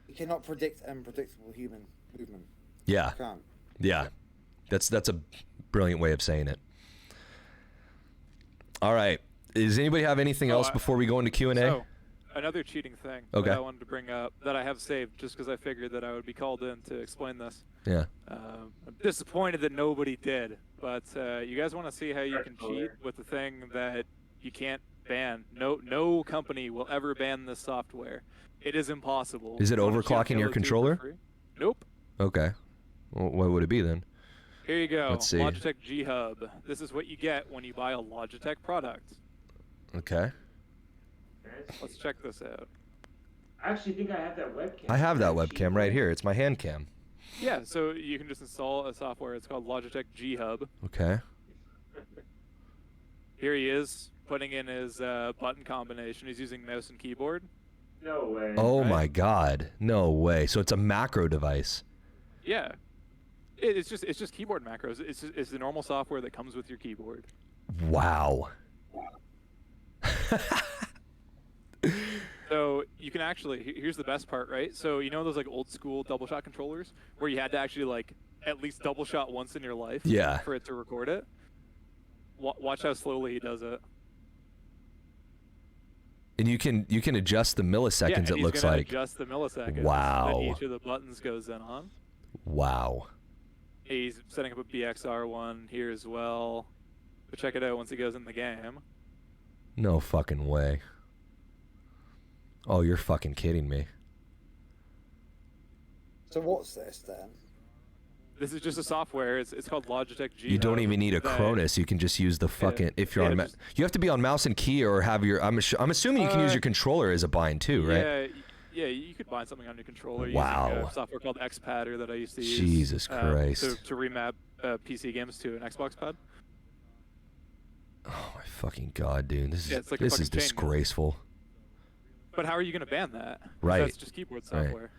S2: You cannot predict unpredictable human movement.
S1: Yeah.
S2: You can't.
S1: Yeah. That's a brilliant way of saying it. All right. Does anybody have anything else before we go into Q&A?
S4: So, another cheating thing
S1: that
S4: I wanted to bring up that I have saved just because I figured that I would be called in to explain this.
S1: Yeah.
S4: I'm disappointed that nobody did, but you guys want to see how you can cheat with the thing that you can't ban? No company will ever ban this software. It is impossible.
S1: Is it overclocking your controller?
S4: Nope.
S1: Okay. Well, what would it be then?
S4: Here you go.
S1: Let's see.
S4: Logitech G Hub. This is what you get when you buy a Logitech product.
S1: Okay.
S4: Let's check this out.
S3: I actually think I have that webcam.
S1: I have that webcam right here. It's my hand cam.
S4: Yeah, so you can just install a software. It's called Logitech G Hub.
S1: Okay.
S4: Here he is putting in his button combination. He's using mouse and keyboard.
S3: No way.
S1: Oh my God. No way. So it's a macro device.
S4: Yeah. It's just keyboard macros. It's the normal software that comes with your keyboard.
S1: Wow.
S4: So you can actually, here's the best part, right? So you know those like old school double shot controllers where you had to actually like at least double shot once in your life for it to record it? Watch how slowly he does it.
S1: And you can adjust the milliseconds, it looks like.
S4: Adjust the milliseconds.
S1: Wow.
S4: That each of the buttons goes in on.
S1: Wow.
S4: He's setting up a BXR one here as well. But check it out once he goes in the game.
S1: No fucking way. Oh, you're fucking kidding me.
S2: So what's this then?
S4: This is just a software. It's called Logitech G.
S1: You don't even need a Cronus. You can just use the fucking if you're on. You have to be on mouse and key or have your. I'm assuming you can use your controller as a bind too, right?
S4: Yeah, you could bind something on your controller.
S1: Wow.
S4: Using a software called XPadder that I used to use.
S1: Jesus Christ.
S4: To remap PC games to an Xbox pad.
S1: Oh my Fucking God, dude. This is
S4: Yeah, it's like a
S1: this
S4: fucking
S1: is
S4: chain gun.
S1: disgraceful.
S4: But how are you going to ban that? 'Cause
S1: Right.
S4: That's just keyboard software.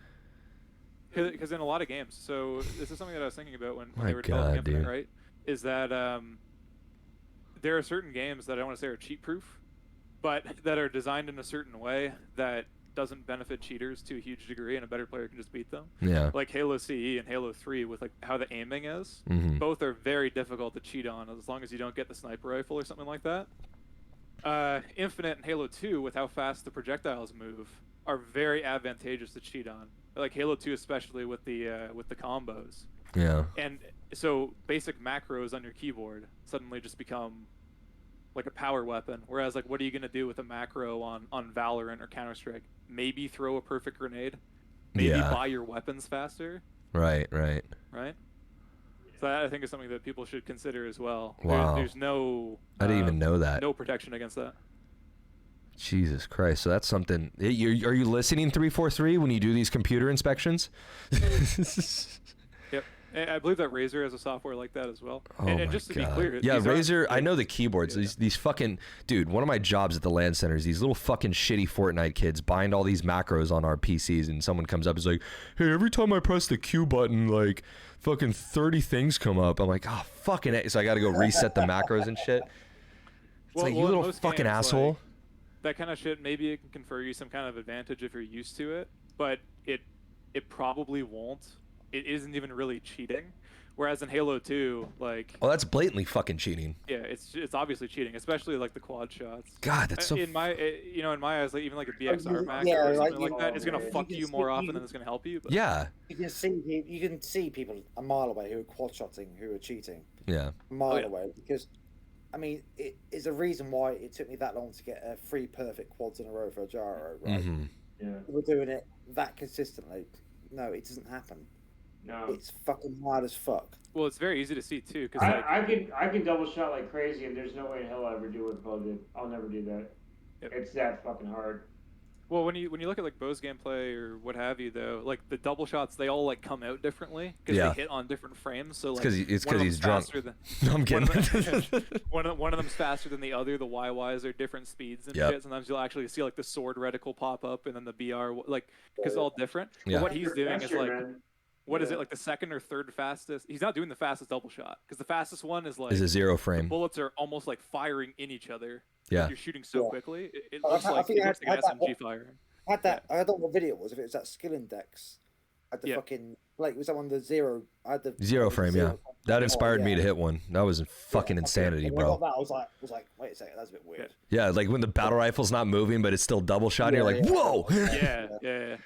S4: Because in a lot of games, so this is something that I was thinking about when
S1: My
S4: they were
S1: God,
S4: developing Infinite,
S1: dude.
S4: right? Is that there are certain games that I don't want to say are cheat-proof, but that are designed in a certain way that doesn't benefit cheaters to a huge degree, and a better player can just beat them.
S1: Yeah.
S4: Like Halo CE and Halo 3, with like how the aiming is,
S1: Mm-hmm.
S4: both are very difficult to cheat on, as long as you don't get the sniper rifle or something like that. Infinite and Halo 2, with how fast the projectiles move, are very advantageous to cheat on. Like Halo 2, especially with the combos.
S1: Yeah.
S4: And so basic macros on your keyboard suddenly just become like a power weapon. Whereas, like, what are you gonna do with a macro on Valorant or Counter-Strike? Maybe throw a perfect grenade. Maybe
S1: Yeah.
S4: buy your weapons faster.
S1: Right.
S4: Right. So that, I think, is something that people should consider as well.
S1: Wow.
S4: There's no.
S1: I didn't even know that.
S4: No protection against that.
S1: Jesus Christ. So that's something. Are you listening 343 when you do these computer inspections?
S4: Yep. And I believe that Razer has a software like that as well.
S1: Oh
S4: and
S1: my
S4: just to
S1: God.
S4: be clear,
S1: yeah,
S4: these aren't,
S1: Razer. I
S4: like,
S1: know the keyboards.
S4: yeah.
S1: These fucking dude. One of my jobs at the LAN center is these little fucking shitty Fortnite kids bind all these macros on our PCs, and someone comes up and is like, "Hey, every time I press the Q button, like fucking 30 things come up." I'm like, "Oh fucking it!" So I got to go reset the macros and shit. It's like, you
S4: in
S1: little
S4: most
S1: fucking
S4: games,
S1: asshole.
S4: like, that kind of shit, maybe it can confer you some kind of advantage if you're used to it, but it probably won't. It isn't even really cheating. Whereas in Halo 2, like,
S1: Oh, that's blatantly fucking cheating.
S4: yeah, it's obviously cheating, especially like the quad shots.
S1: God, that's so.
S4: in my eyes, like even like a BXR macro
S2: yeah,
S4: or
S2: like,
S4: something like that is gonna
S2: you
S4: fuck
S2: can
S4: you
S2: see-
S4: more often
S2: you-
S4: than it's gonna help you. But
S1: Yeah.
S2: You can see people a mile away who are quad shotting, who are cheating
S1: Yeah.
S2: a mile
S4: yeah.
S2: away, because I mean it is a reason why it took me that long to get 3 perfect quads in a row for a gyro, right?
S1: Mm-hmm.
S3: Yeah.
S2: We're doing it that consistently. No, it doesn't happen.
S3: No.
S2: It's fucking hard as fuck.
S4: well, it's very easy to see too, because like,
S3: I can double shot like crazy, and there's no way in hell I'll ever do what Bo did. I'll never do that.
S4: Yep.
S3: It's that fucking hard.
S4: well, when you look at like Bo's gameplay or what have you, though, like the double shots, they all like come out differently because
S1: Yeah.
S4: they hit on different frames. So like,
S1: It's
S4: one
S1: because
S4: of
S1: he's
S4: them's
S1: drunk.
S4: faster than-
S1: I'm kidding.
S4: one of them's faster than the other. The YYs are different speeds and
S1: Yep.
S4: shit. Sometimes you'll actually see like the sword reticle pop up, and then the BR, like, because it's all different.
S1: Yeah.
S4: But what he's doing is
S3: Faster,
S4: like,
S3: man.
S4: what is
S3: Yeah.
S4: it, like the second or third fastest? He's not doing the fastest double shot, because the fastest one is like
S1: Is a zero
S4: the
S1: frame.
S4: bullets are almost like firing in each other.
S1: Yeah.
S4: You're shooting so
S2: Yeah.
S4: quickly. It
S2: I
S4: looks
S2: think
S4: like
S2: I
S4: it looks like
S2: had
S4: an
S2: that
S4: SMG firing.
S2: I had that. I don't know what video it was. If it was that skill index, I had the
S4: Yeah.
S2: fucking like was that one the zero? I had the
S1: Zero frame, yeah. That inspired me
S2: yeah.
S1: to hit one. That was fucking insanity,
S2: When I got
S1: bro.
S2: that, I was like, wait a second, that's a bit weird.
S1: Yeah, like when the battle rifle's not moving, but it's still double shot, and you're
S2: Yeah,
S1: like,
S2: yeah.
S1: whoa!
S4: Yeah.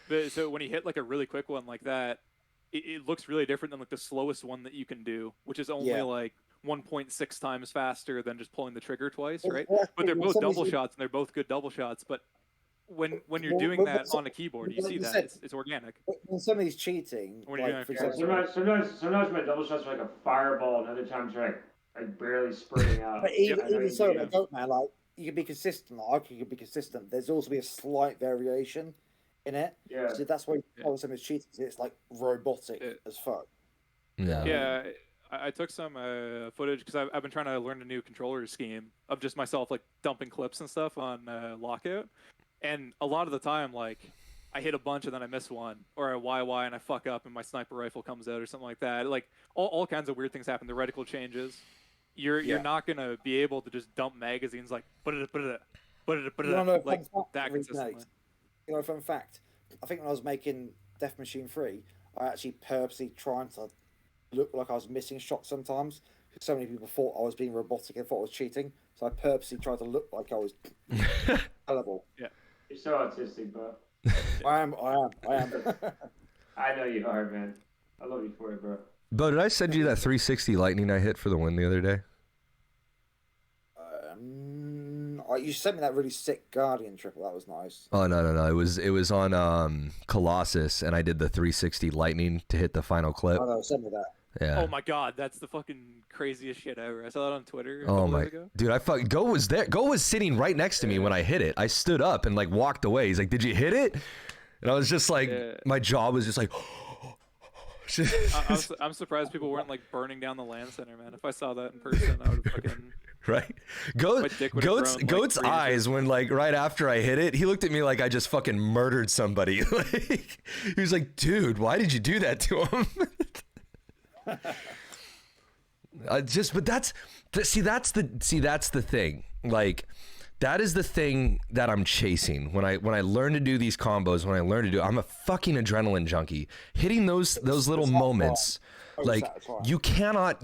S4: But, so when you hit like a really quick one like that, it looks really different than like the slowest one that you can do, which is only
S2: Yeah.
S4: like 1.6 times faster than just pulling the trigger twice,
S2: Well,
S4: right?
S2: well,
S4: But they're
S2: well,
S4: both
S2: somebody's-
S4: double shots, and they're both good double shots. But when you're
S2: Well,
S4: doing
S2: well,
S4: that
S2: so-
S4: on a keyboard, you
S2: like
S4: see
S2: you
S4: that
S2: said-
S4: it's organic.
S2: When somebody's cheating,
S4: When you're doing
S2: like
S4: it
S2: for
S4: for
S2: example,
S3: Sometimes my double shots are like a fireball, and other times they're like barely spraying out.
S2: but even,
S3: I know
S2: even
S3: you
S2: so,
S3: do.
S2: like, don't man, like you can be consistent. Like, you can be consistent. There's also be a slight variation in it.
S3: Yeah.
S2: So that's why you
S4: Yeah.
S2: call somebody's cheating. It's like robotic
S4: Yeah.
S2: as fuck.
S1: Yeah.
S4: Yeah, I took some footage because I've been trying to learn a new controller scheme of just myself like dumping clips and stuff on Lockout, and a lot of the time like I hit a bunch and then I miss one, or I YY and I fuck up and my sniper rifle comes out or something like that. Like all kinds of weird things happen. The reticle changes. You're
S2: Yeah.
S4: not gonna be able to just dump magazines like put it
S2: You wanna know a
S4: like
S2: fun fact
S4: that
S2: I recently?
S4: consistently.
S2: You know, fun fact. I think when I was making Death Machine 3, I actually purposely trying to look like I was missing shots sometimes. So many people thought I was being robotic and thought I was cheating. So I purposely tried to look like I was terrible.
S3: You're so autistic, bro.
S2: I am.
S3: I know you are, man. I love you for it, bro.
S1: Bo, did I send you that 360 lightning I hit for the win the other day?
S2: You sent me that really sick Guardian triple. That was nice.
S1: Oh no! It was on Colossus, and I did the 360 lightning to hit the final clip.
S2: Oh no, send me that.
S1: Yeah.
S4: Oh my god, that's the fucking craziest shit ever. I saw that on Twitter a
S1: Oh
S4: couple
S1: my
S4: days ago.
S1: dude! I fuck. Go was there. Go was sitting right next to me when I hit it. I stood up and like walked away. He's like, "Did you hit it?" And I was just like,
S4: Yeah.
S1: my jaw was just like.
S4: I'm surprised people weren't like burning down the LAN center, man. If I saw that in person, I would have fucking
S1: Right?
S4: My dick would've grown, like,
S1: Goat's
S4: 3 inches.
S1: eyes when, like, right after I hit it, he looked at me like I just fucking murdered somebody. Like, he was like, dude, why did you do that to him? But that's the thing. Like, that is the thing that I'm chasing. When I learn to do these combos, I'm a fucking adrenaline junkie. Hitting those little moments. Like, you cannot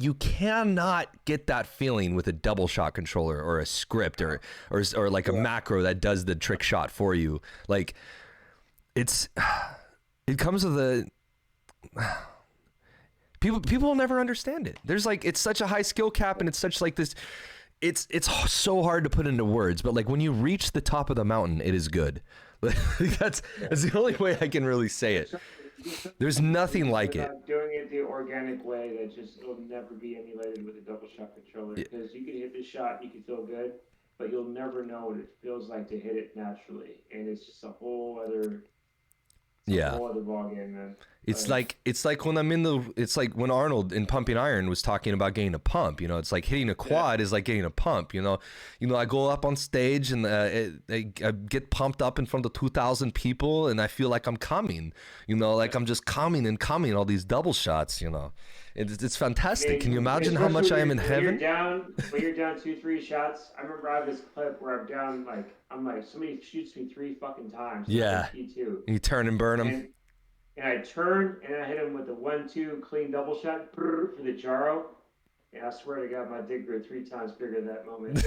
S1: get that feeling with a double shot controller or a script or like a macro that does the trick shot for you. Like, it comes with a people will never understand it. There's like, it's such a high skill cap, and it's such like this. It's so hard to put into words, but like when you reach the top of the mountain, it is good. That's the only way I can really say it. There's nothing like it.
S3: Doing it the organic way, that just it'll never be emulated with a double shot controller, because you can hit the shot, you can feel good, but you'll never know what it feels like to hit it naturally, and it's just a whole other ballgame, man.
S1: It's like when it's like when Arnold in Pumping Iron was talking about getting a pump. You know, it's like hitting a quad is like getting a pump. You know, I go up on stage and I get pumped up in front of 2,000 people, and I feel like I'm coming. You know, like I'm just coming all these double shots. You know, it's fantastic.
S3: I mean,
S1: can you imagine how much I am in heaven?
S3: When you're down 2-3 shots, I remember I have this clip where I'm down like somebody shoots me 3 fucking times.
S1: Yeah.
S3: P2.
S1: You turn and burn them.
S3: And I turn and I hit him with a 1-2 clean double shot for the Jaro. And I swear to God, my dick grew 3 times bigger that moment.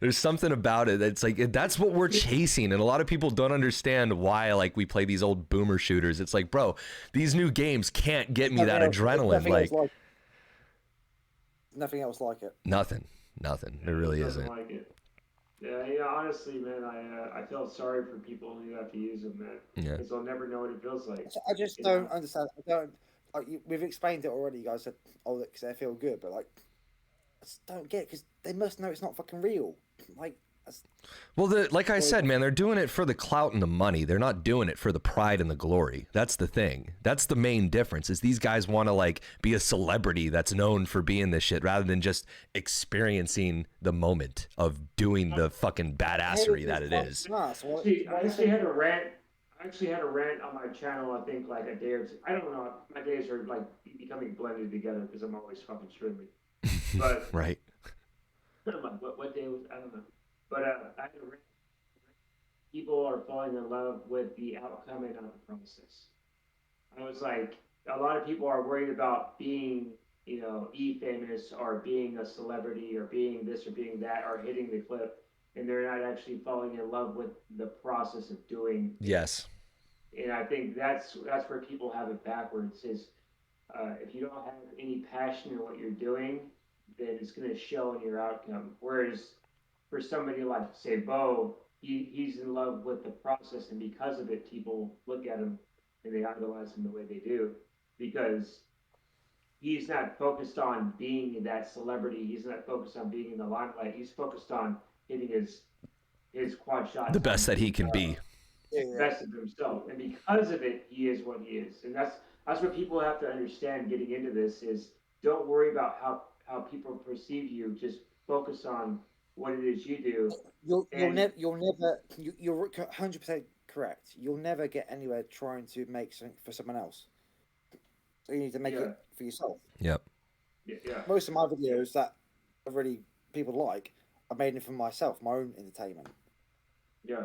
S1: There's something about it that's like, that's what we're chasing, and a lot of people don't understand why, like, we play these old boomer shooters. It's like, bro, these new games can't get me that adrenaline.
S2: Nothing else like it.
S1: Nothing. It really isn't.
S3: Like it. Yeah, honestly, man, I feel sorry for people who have to use them, man.
S1: Yeah.
S3: Because they'll never know what it feels like.
S2: I just don't understand. We've explained it already. You guys said, because they feel good, but like, I just don't get it, because they must know it's not fucking real. Like,
S1: well, like I said, man, they're doing it for the clout and the money. They're not doing it for the pride and the glory. That's the thing. That's the main difference, is these guys want to like be a celebrity that's known for being this shit, rather than just experiencing the moment of doing the fucking badassery that it is.
S3: I actually had a rant. On my channel, I think like a day or two. I don't know. My days are like becoming blended together because I'm always fucking streaming. But
S1: right.
S3: I'm like, what day was, I don't know. But I had a rant. People are falling in love with the outcome and not the process. I was like, a lot of people are worried about being, famous, or being a celebrity, or being this or being that, or hitting the clip, and they're not actually falling in love with the process of doing.
S1: Yes.
S3: And I think that's where people have it backwards, is if you don't have any passion in what you're doing, then it's going to show in your outcome. Whereas for somebody like, say, Bo, he's in love with the process, and because of it, people look at him and they idolize him the way they do, because he's not focused on being that celebrity. He's not focused on being in the limelight. He's focused on hitting his quad shots.
S1: The best that he can be.
S3: Best of himself. And because of it, he is what he is. And that's what people have to understand getting into this, is don't worry about how people perceive you. Just focus on what it is you do.
S2: You're 100% correct. You'll never get anywhere trying to make something for someone else. So you need to make it for yourself.
S1: Yep.
S3: Yeah.
S2: Most of my videos that really people like, I made it for myself, my own entertainment.
S3: Yeah.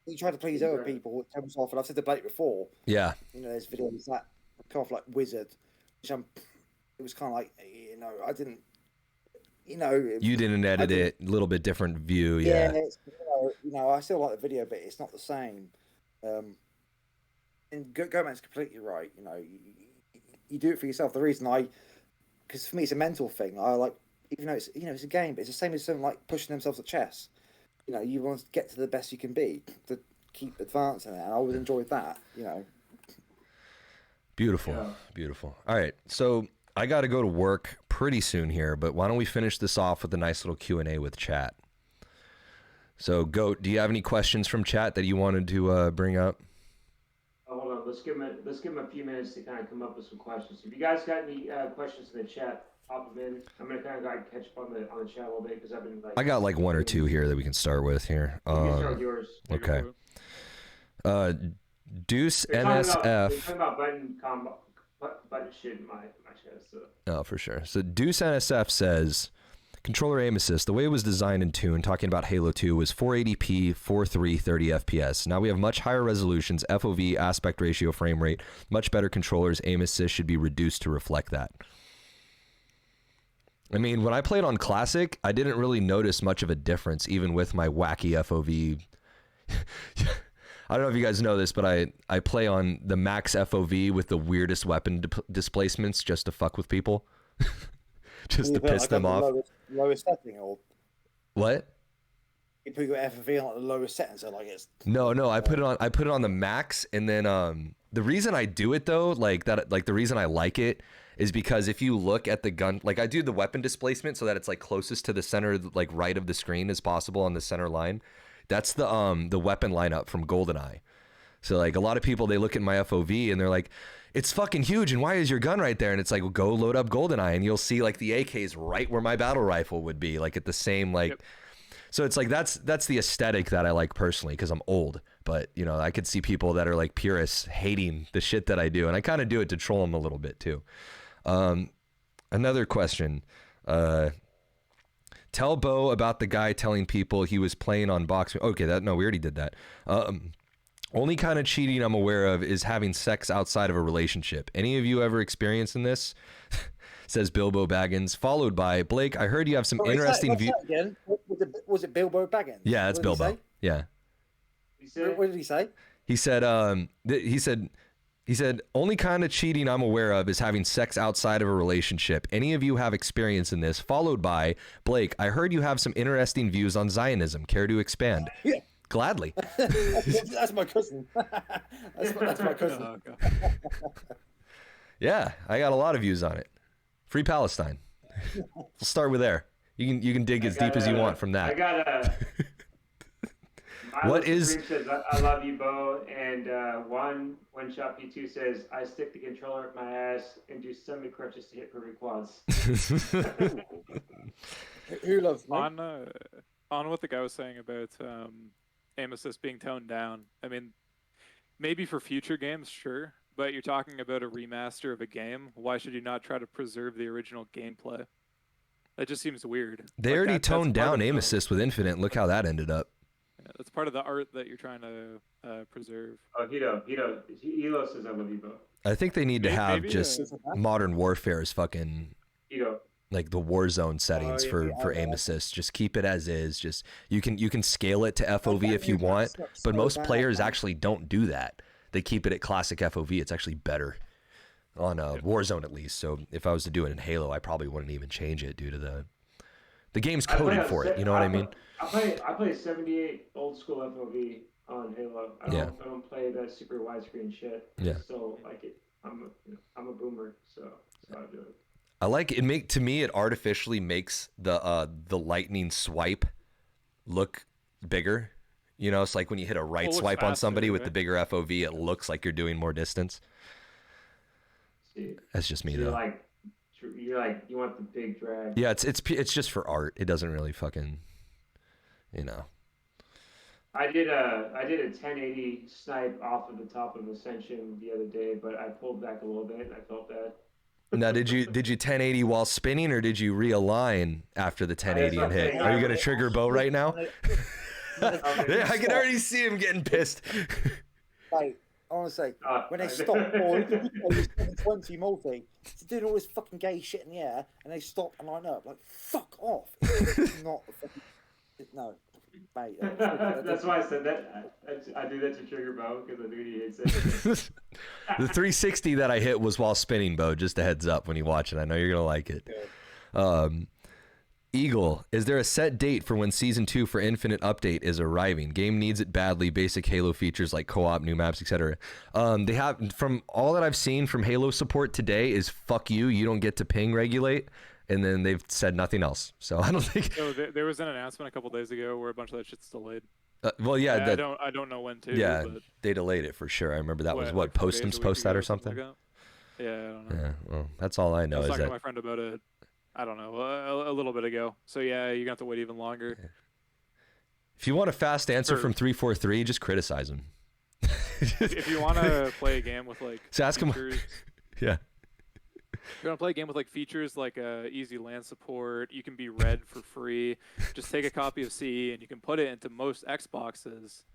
S2: You try to please other people, it comes off, and I've said the Blake before.
S1: Yeah.
S2: There's videos that come off like Wizard, which it was kind of like, I didn't,
S1: you didn't edit it, a little bit different view. Yeah.
S2: I still like the video, but it's not the same. And Goatman's completely right. You do it for yourself. The reason because for me it's a mental thing. I like, even though it's a game, but it's the same as something like pushing themselves at chess. You want to get to the best you can be to keep advancing it, and I always enjoyed that.
S1: Beautiful. All right, so I got to go to work pretty soon here, but why don't we finish this off with a nice little Q&A with chat? So, Goat, do you have any questions from chat that you wanted to bring up?
S3: Hold on, let's give him a few minutes to kind of come up with some questions. If you guys got any questions in the chat, hop in. I'm gonna kind of catch up on the chat a little bit because I've been like.
S1: I got like one or two here that we can start with here.
S3: You can start with yours.
S1: Okay. Deuce
S3: They're
S1: NSF.
S3: talking about button shit in my chat. So.
S1: Oh, for sure. So Deuce NSF says, controller aim assist, the way it was designed and tuned, talking about Halo 2, was 480p, 4.3, 30 FPS. Now we have much higher resolutions, FOV, aspect ratio, frame rate, much better controllers. Aim assist should be reduced to reflect that. I mean, when I played on Classic, I didn't really notice much of a difference, even with my wacky FOV. I don't know if you guys know this, but I play on the max FOV with the weirdest weapon displacements just to fuck with people. Just to piss them off.
S2: Lowest setting or
S1: what?
S2: You put your FOV on like the lowest setting, so like it's.
S1: No, I put it on the max, and then the reason I do it though, the reason I like it is because if you look at the gun, like I do the weapon displacement so that it's like closest to the center, like right of the screen as possible on the center line. That's the weapon lineup from GoldenEye. So like a lot of people, they look at my FOV and they're like, it's fucking huge, and why is your gun right there? And it's like, well, go load up GoldenEye and you'll see like the AK's right where my battle rifle would be, like at the same like. Yep. So it's like that's the aesthetic that I like personally because I'm old. But you know, I could see people that are like purists hating the shit that I do, and I kind of do it to troll them a little bit too. Another question. Tell Bo about the guy telling people he was playing on box. Okay, we already did that. Only kind of cheating I'm aware of is having sex outside of a relationship. Any of you ever experiencing this? Says Bilbo Baggins, followed by Blake. I heard you have some interesting views.
S2: Was it Bilbo Baggins?
S1: Yeah, that's Bilbo. Yeah.
S2: What did he say?
S1: He said, he said, only kind of cheating I'm aware of is having sex outside of a relationship. Any of you have experience in this? Followed by Blake. I heard you have some interesting views on Zionism. Care to expand?
S2: Yeah.
S1: Gladly.
S2: That's my cousin. That's my cousin.
S4: Oh,
S1: Yeah, I got a lot of views on it. Free Palestine. We'll start with there. You can dig as deep as you want from that.
S3: I got a.
S1: What is?
S3: Says, I love you, Bo. And one shot P2 says, I stick the controller up my ass and do stomach crunches to hit perfect quads.
S2: Who loves me?
S4: On what the guy was saying about aim assist being toned down. I mean, maybe for future games, sure. But you're talking about a remaster of a game. Why should you not try to preserve the original gameplay? That just seems weird.
S1: They already toned down aim assist with Infinite. Look how that ended up.
S4: Yeah, that's part of the art that you're trying to preserve.
S3: Oh, Hilo says I love you, Bo.
S1: I think they need to have just Modern Warfare as fucking like the Warzone settings for aim assist. Just keep it as is. Just you can scale it to FOV if you want, but most players actually don't do that. They keep it at classic FOV. It's actually better on Warzone at least. So if I was to do it in Halo, I probably wouldn't even change it due to the game's coded for it. You know what I mean?
S3: I play 78 old school FOV on Halo. I don't play that super widescreen shit.
S1: Yeah.
S3: So like it, I'm a boomer, so I do it.
S1: I like it. To me, it artificially makes the lightning swipe look bigger. You know, it's like when you hit a right swipe on somebody with the bigger FOV, it looks like you're doing more distance.
S3: See,
S1: that's just me,
S3: so
S1: though.
S3: You want the big drag.
S1: Yeah, it's just for art. It doesn't really fucking, you know.
S3: I did a 1080 snipe off of the top of Ascension the other day, but I pulled back a little bit and I felt bad.
S1: Now, did you 1080 while spinning, or did you realign after the 1080 and hit? Are you gonna trigger Bo right now? Yeah, I can already see him getting pissed.
S2: Like, I want to say, when they stop, or 720 multi, it's doing all this fucking gay shit in the air, and they stop and line up, like, fuck off. It's not fucking, no, mate.
S3: That's why I said that. I do that to trigger Bo, because I knew he hates it.
S1: The 360 that I hit was while spinning, Bo, just a heads up when you watch it. I know you're going to like it. Eagle, is there a set date for when Season 2 for Infinite update is arriving? Game needs it badly. Basic Halo features like co-op, new maps, etc. They have, from all that I've seen from Halo support today, is fuck you. You don't get to ping regulate, and then they've said nothing else. So I don't think.
S4: So there was an announcement a couple days ago where a bunch of that shit's delayed.
S1: Well, yeah,
S4: I don't know when to.
S1: Yeah,
S4: but
S1: they delayed it for sure. I remember that was what Postums post that or something.
S4: Yeah, I don't know.
S1: Yeah, well, that's all I know.
S4: I was
S1: is
S4: talking
S1: that
S4: to my friend about it I don't know, a little bit ago. So yeah, you're gonna have to wait even longer.
S1: If you want a fast answer
S4: Sure.
S1: from 343, just criticize him.
S4: If you want to play a game with like
S1: So ask him.
S4: features,
S1: Yeah.
S4: if you want to play a game with like features like easy LAN support, you can be red for free. Just take a copy of CE and you can put it into most Xboxes,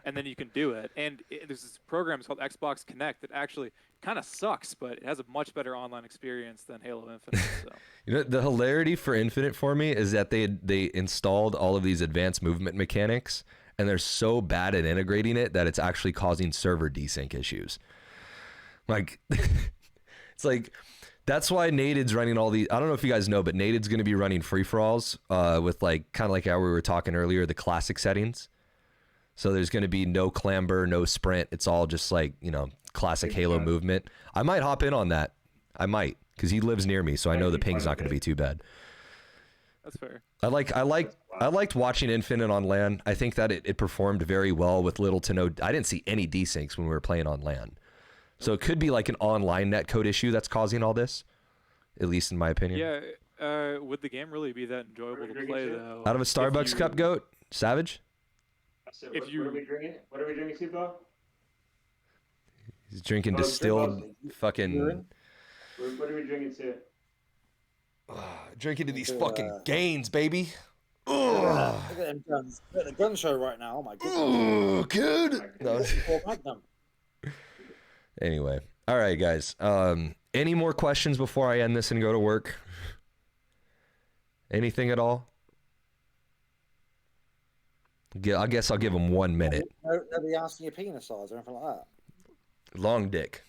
S4: and then you can do it. And there's this program called Xbox Connect that actually kind of sucks, but it has a much better online experience than Halo Infinite. So.
S1: You know, the hilarity for Infinite for me is that they installed all of these advanced movement mechanics, and they're so bad at integrating it that it's actually causing server desync issues. Like, it's like, that's why Nated's running all these. I don't know if you guys know, but Nated's going to be running free-for-alls with like kind of like how we were talking earlier, the classic settings. So there's going to be no clamber, no sprint. It's all just like, you know, classic Halo movement. I might hop in on that. I might, because he lives near me, so I know the ping's not going to be too bad.
S4: That's fair.
S1: I liked watching Infinite on LAN. I think that it performed very well with little to no. I didn't see any desyncs when we were playing on LAN. So it could be like an online netcode issue that's causing all this, at least in my opinion.
S4: Yeah. Would the game really be that enjoyable to play though?
S1: Out of a Starbucks cup, Goat? Savage?
S3: So
S4: If you-
S3: what are we drinking? What are we drinking, Sibo?
S1: He's drinking distilled fucking...
S3: What are we drinking to?
S1: Drinking to these fucking gains, baby.
S2: Look at them guns. Look at the gun show right now. Oh my goodness.
S1: Oh, good. No.
S2: Magnum.
S1: Anyway. All right, guys. Any more questions before I end this and go to work? Anything at all? I guess I'll give them 1 minute.
S2: Nobody asking your penis size or anything like that.
S1: Long dick.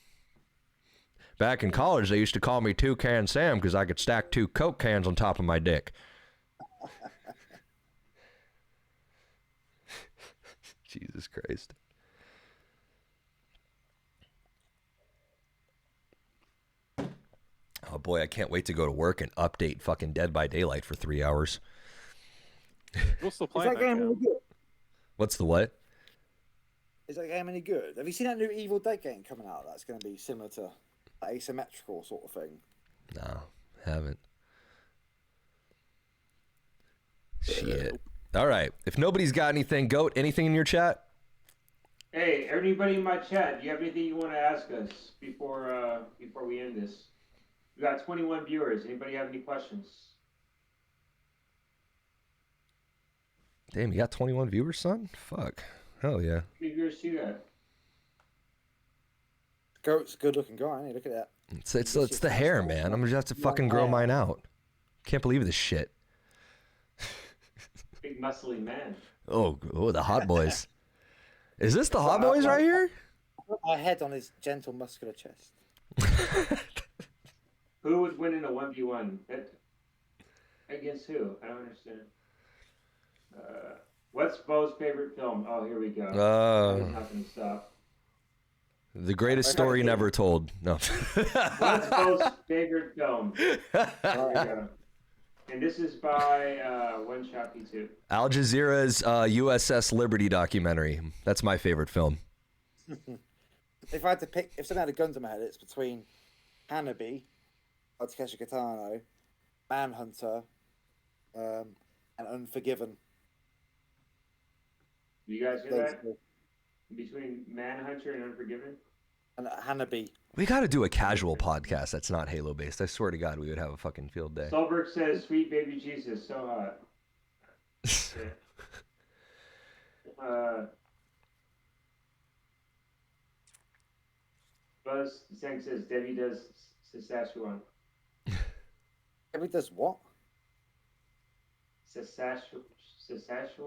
S1: Back in college, they used to call me Two-Can Sam because I could stack 2 Coke cans on top of my dick. Jesus Christ. Oh boy, I can't wait to go to work and update fucking Dead by Daylight for 3 hours.
S4: We'll still
S2: Is
S4: play
S2: that
S4: that
S2: game
S4: game.
S2: any good?
S1: What's the what?
S2: Is that game any good? Have you seen that new Evil Dead game coming out? That's going to be similar to asymmetrical sort of thing.
S1: No, haven't. Shit. All right. If nobody's got anything, Goat, anything in your chat?
S3: Hey, everybody in my chat, do you have anything you want to ask us before we end this? We got 21 viewers. Anybody have any questions?
S1: Damn, you got 21 viewers, son? Fuck. Hell yeah.
S3: How many viewers do you got?
S2: Goat's a good looking guy, ain't he? Look at that.
S1: It's the hair, man. I'm gonna have to fucking grow mine out. Can't believe this shit.
S3: Big muscly man.
S1: Oh, the hot boys. Is this the hot boys right here?
S2: Put my head on his gentle, muscular chest.
S3: Who would win in a 1v1? Against who? I don't understand. What's Bo's favorite film? Oh, here we go. He's not going to stop.
S1: The greatest story never told. No.
S3: What's Bo's favorite film? There we go. And this is by One Shot P2.
S1: Al Jazeera's USS Liberty documentary. That's my favorite film.
S2: If I had to pick, if someone had a gun to my head, it's between Hannibal, Takeshi Kitano, Manhunter, and Unforgiven.
S3: You guys hear that? Between Manhunter and Unforgiven?
S2: And Hannibal.
S1: We got to do a casual podcast that's not Halo based. I swear to God, we would have a fucking field day.
S3: Solberg says, "Sweet baby Jesus, so hot." Buzz Zeng says, "Debbie does Saskatchewan."
S2: Debbie does what?
S3: Saskatchewan.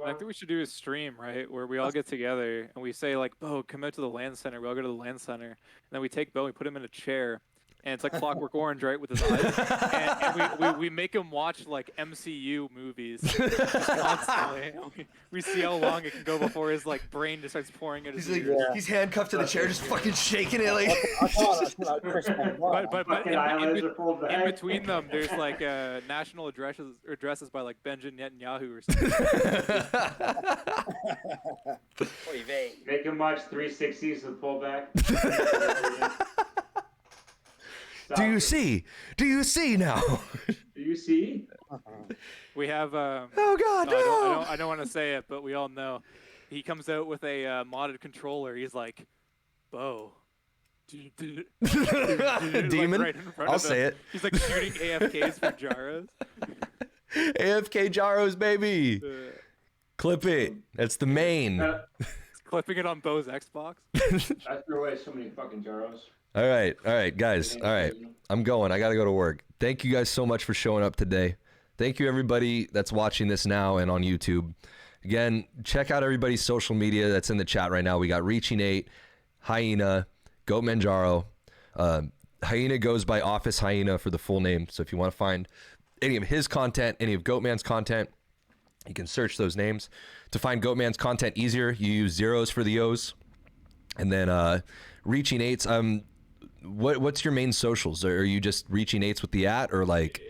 S4: I think we should do a stream, right, where we all get together and we say like, "Bo, come out to the LAN center." We all go to the LAN center, and then we take Bo, we put him in a chair, and it's like Clockwork Orange, right, with his eyes, and we make him watch like MCU movies just constantly. We see how long it can go before his like brain just starts pouring out his ears.
S1: He's handcuffed to the chair, just fucking shaking it like.
S2: I can't. Like Chris Benoit.
S4: But in between them, there's like national addresses by like Benjamin Netanyahu or something.
S3: Make him watch 360s with pullback.
S1: Do you see? Do you see now?
S3: Do you see?
S4: We have.
S1: Oh God,
S4: no! I don't want to say it, but we all know. He comes out with a modded controller. He's like, Bo.
S1: Demon.
S4: Like right in front
S1: I'll
S4: of him.
S1: say it.
S4: He's like shooting AFKs for gyros.
S1: AFK gyros, baby. Clip it. That's the main.
S4: He's clipping it on Bo's Xbox.
S3: I threw away so many fucking gyros.
S1: All right, guys. All right, I'm going. I gotta go to work. Thank you guys so much for showing up today. Thank you everybody that's watching this now and on YouTube. Again, check out everybody's social media that's in the chat right now. We got Reaching 8, Hyena, Goat Manjaro. Hyena goes by Office Hyena for the full name. So if you want to find any of his content, any of Goatman's content, you can search those names. To find Goatman's content easier, you use zeros for the O's. And then Reaching 8's, what's your main socials? Are you just Reaching 8's with the @ or like?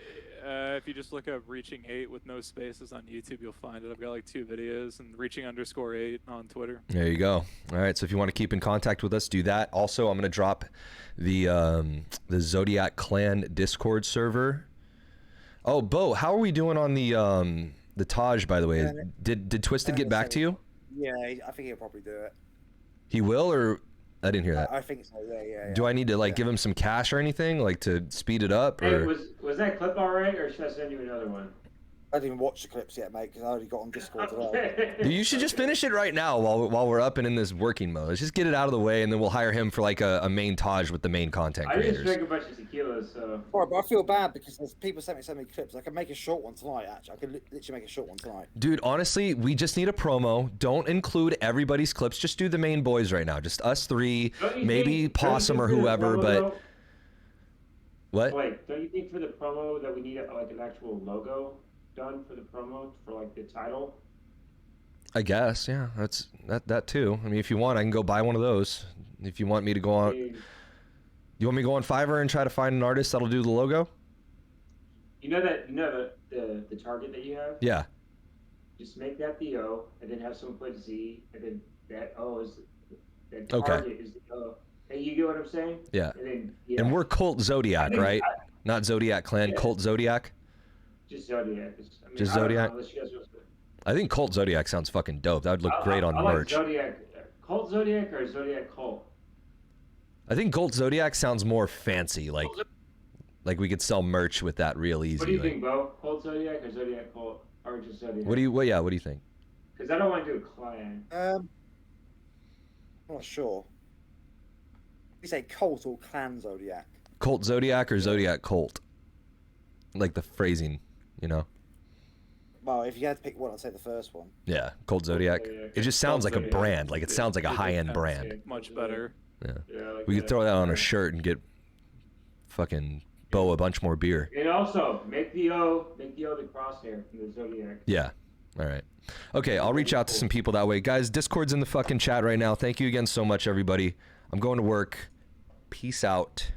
S4: If you just look up Reaching 8 with no spaces on YouTube, you'll find it. I've got like 2 videos and Reaching_8 on Twitter.
S1: There you go. All right, so if you want to keep in contact with us, do that. Also, I'm going to drop the Zodiac Clan Discord server. Oh, Bo, how are we doing on the Taj, by the way? Did Twisted get back to you?
S2: Yeah, I think he'll probably do it.
S1: He will, or I didn't hear that.
S2: I think so. Yeah.
S1: Do I need to like give him some cash or anything, like to speed it up? Or
S3: Hey, was that clip all right, or should I send you another one?
S2: I didn't even watch the clips yet, mate, because I only got on Discord today.
S1: Dude, you should just finish it right now while we're up and in this working mode. Let's just get it out of the way, and then we'll hire him for like a main Taj with the main content
S3: I
S1: creators.
S3: just drank a bunch of tequila, so.
S2: Right, but I feel bad because there's people sent me so many clips. I could make a short one tonight. Actually, I could literally make a short one tonight.
S1: Dude, honestly, we just need a promo. Don't include everybody's clips. Just do the main boys right now. Just us three, maybe Possum or whoever. But what?
S3: Wait, don't you think for the promo that we need like an actual logo done for the promo for like the title?
S1: I guess, yeah. That's that too. I mean, if you want, I can go buy one of those. If you want me to go on, you want me to go on Fiverr and try to find an artist that'll do the logo?
S3: You know the target that you have?
S1: Yeah.
S3: Just make that the O, and then have someone put Z, and then that O is the target is the O. Hey, you get what I'm saying?
S1: Yeah.
S3: And then
S1: And we're Cult Zodiac, right? Not Zodiac Clan,
S3: Yeah.
S1: Cult Zodiac.
S3: Just Zodiac.
S1: Just Zodiac?
S3: Unless you guys want to.
S1: I think Cult Zodiac sounds fucking dope. That would look great on
S3: I
S1: merch.
S3: Like Zodiac. Cult Zodiac or Zodiac Cult?
S1: I think Cult Zodiac sounds more fancy, like we could sell merch with that real easy.
S3: What do you
S1: like,
S3: think, Bo? Cult Zodiac or Zodiac Cult? Or just Zodiac?
S1: What do you think?
S3: Because I don't want to do a clan.
S2: I'm not sure. You say cult or clan Zodiac?
S1: Cult Zodiac or Zodiac Cult? Like the phrasing, you know?
S2: Well, if you had to pick one, I'd say the first one.
S1: Yeah, Cult Zodiac. It just sounds like a
S4: Zodiac.
S1: brand. Like it sounds like a high-end brand.
S4: Much better.
S1: Yeah.
S3: Yeah, like
S1: We could throw that on a shirt and get fucking Bo a bunch more beer.
S3: And also, make the O the crosshair from the Zodiac.
S1: Yeah. All right. Okay, I'll reach out to some people that way. Guys, Discord's in the fucking chat right now. Thank you again so much, everybody. I'm going to work. Peace out.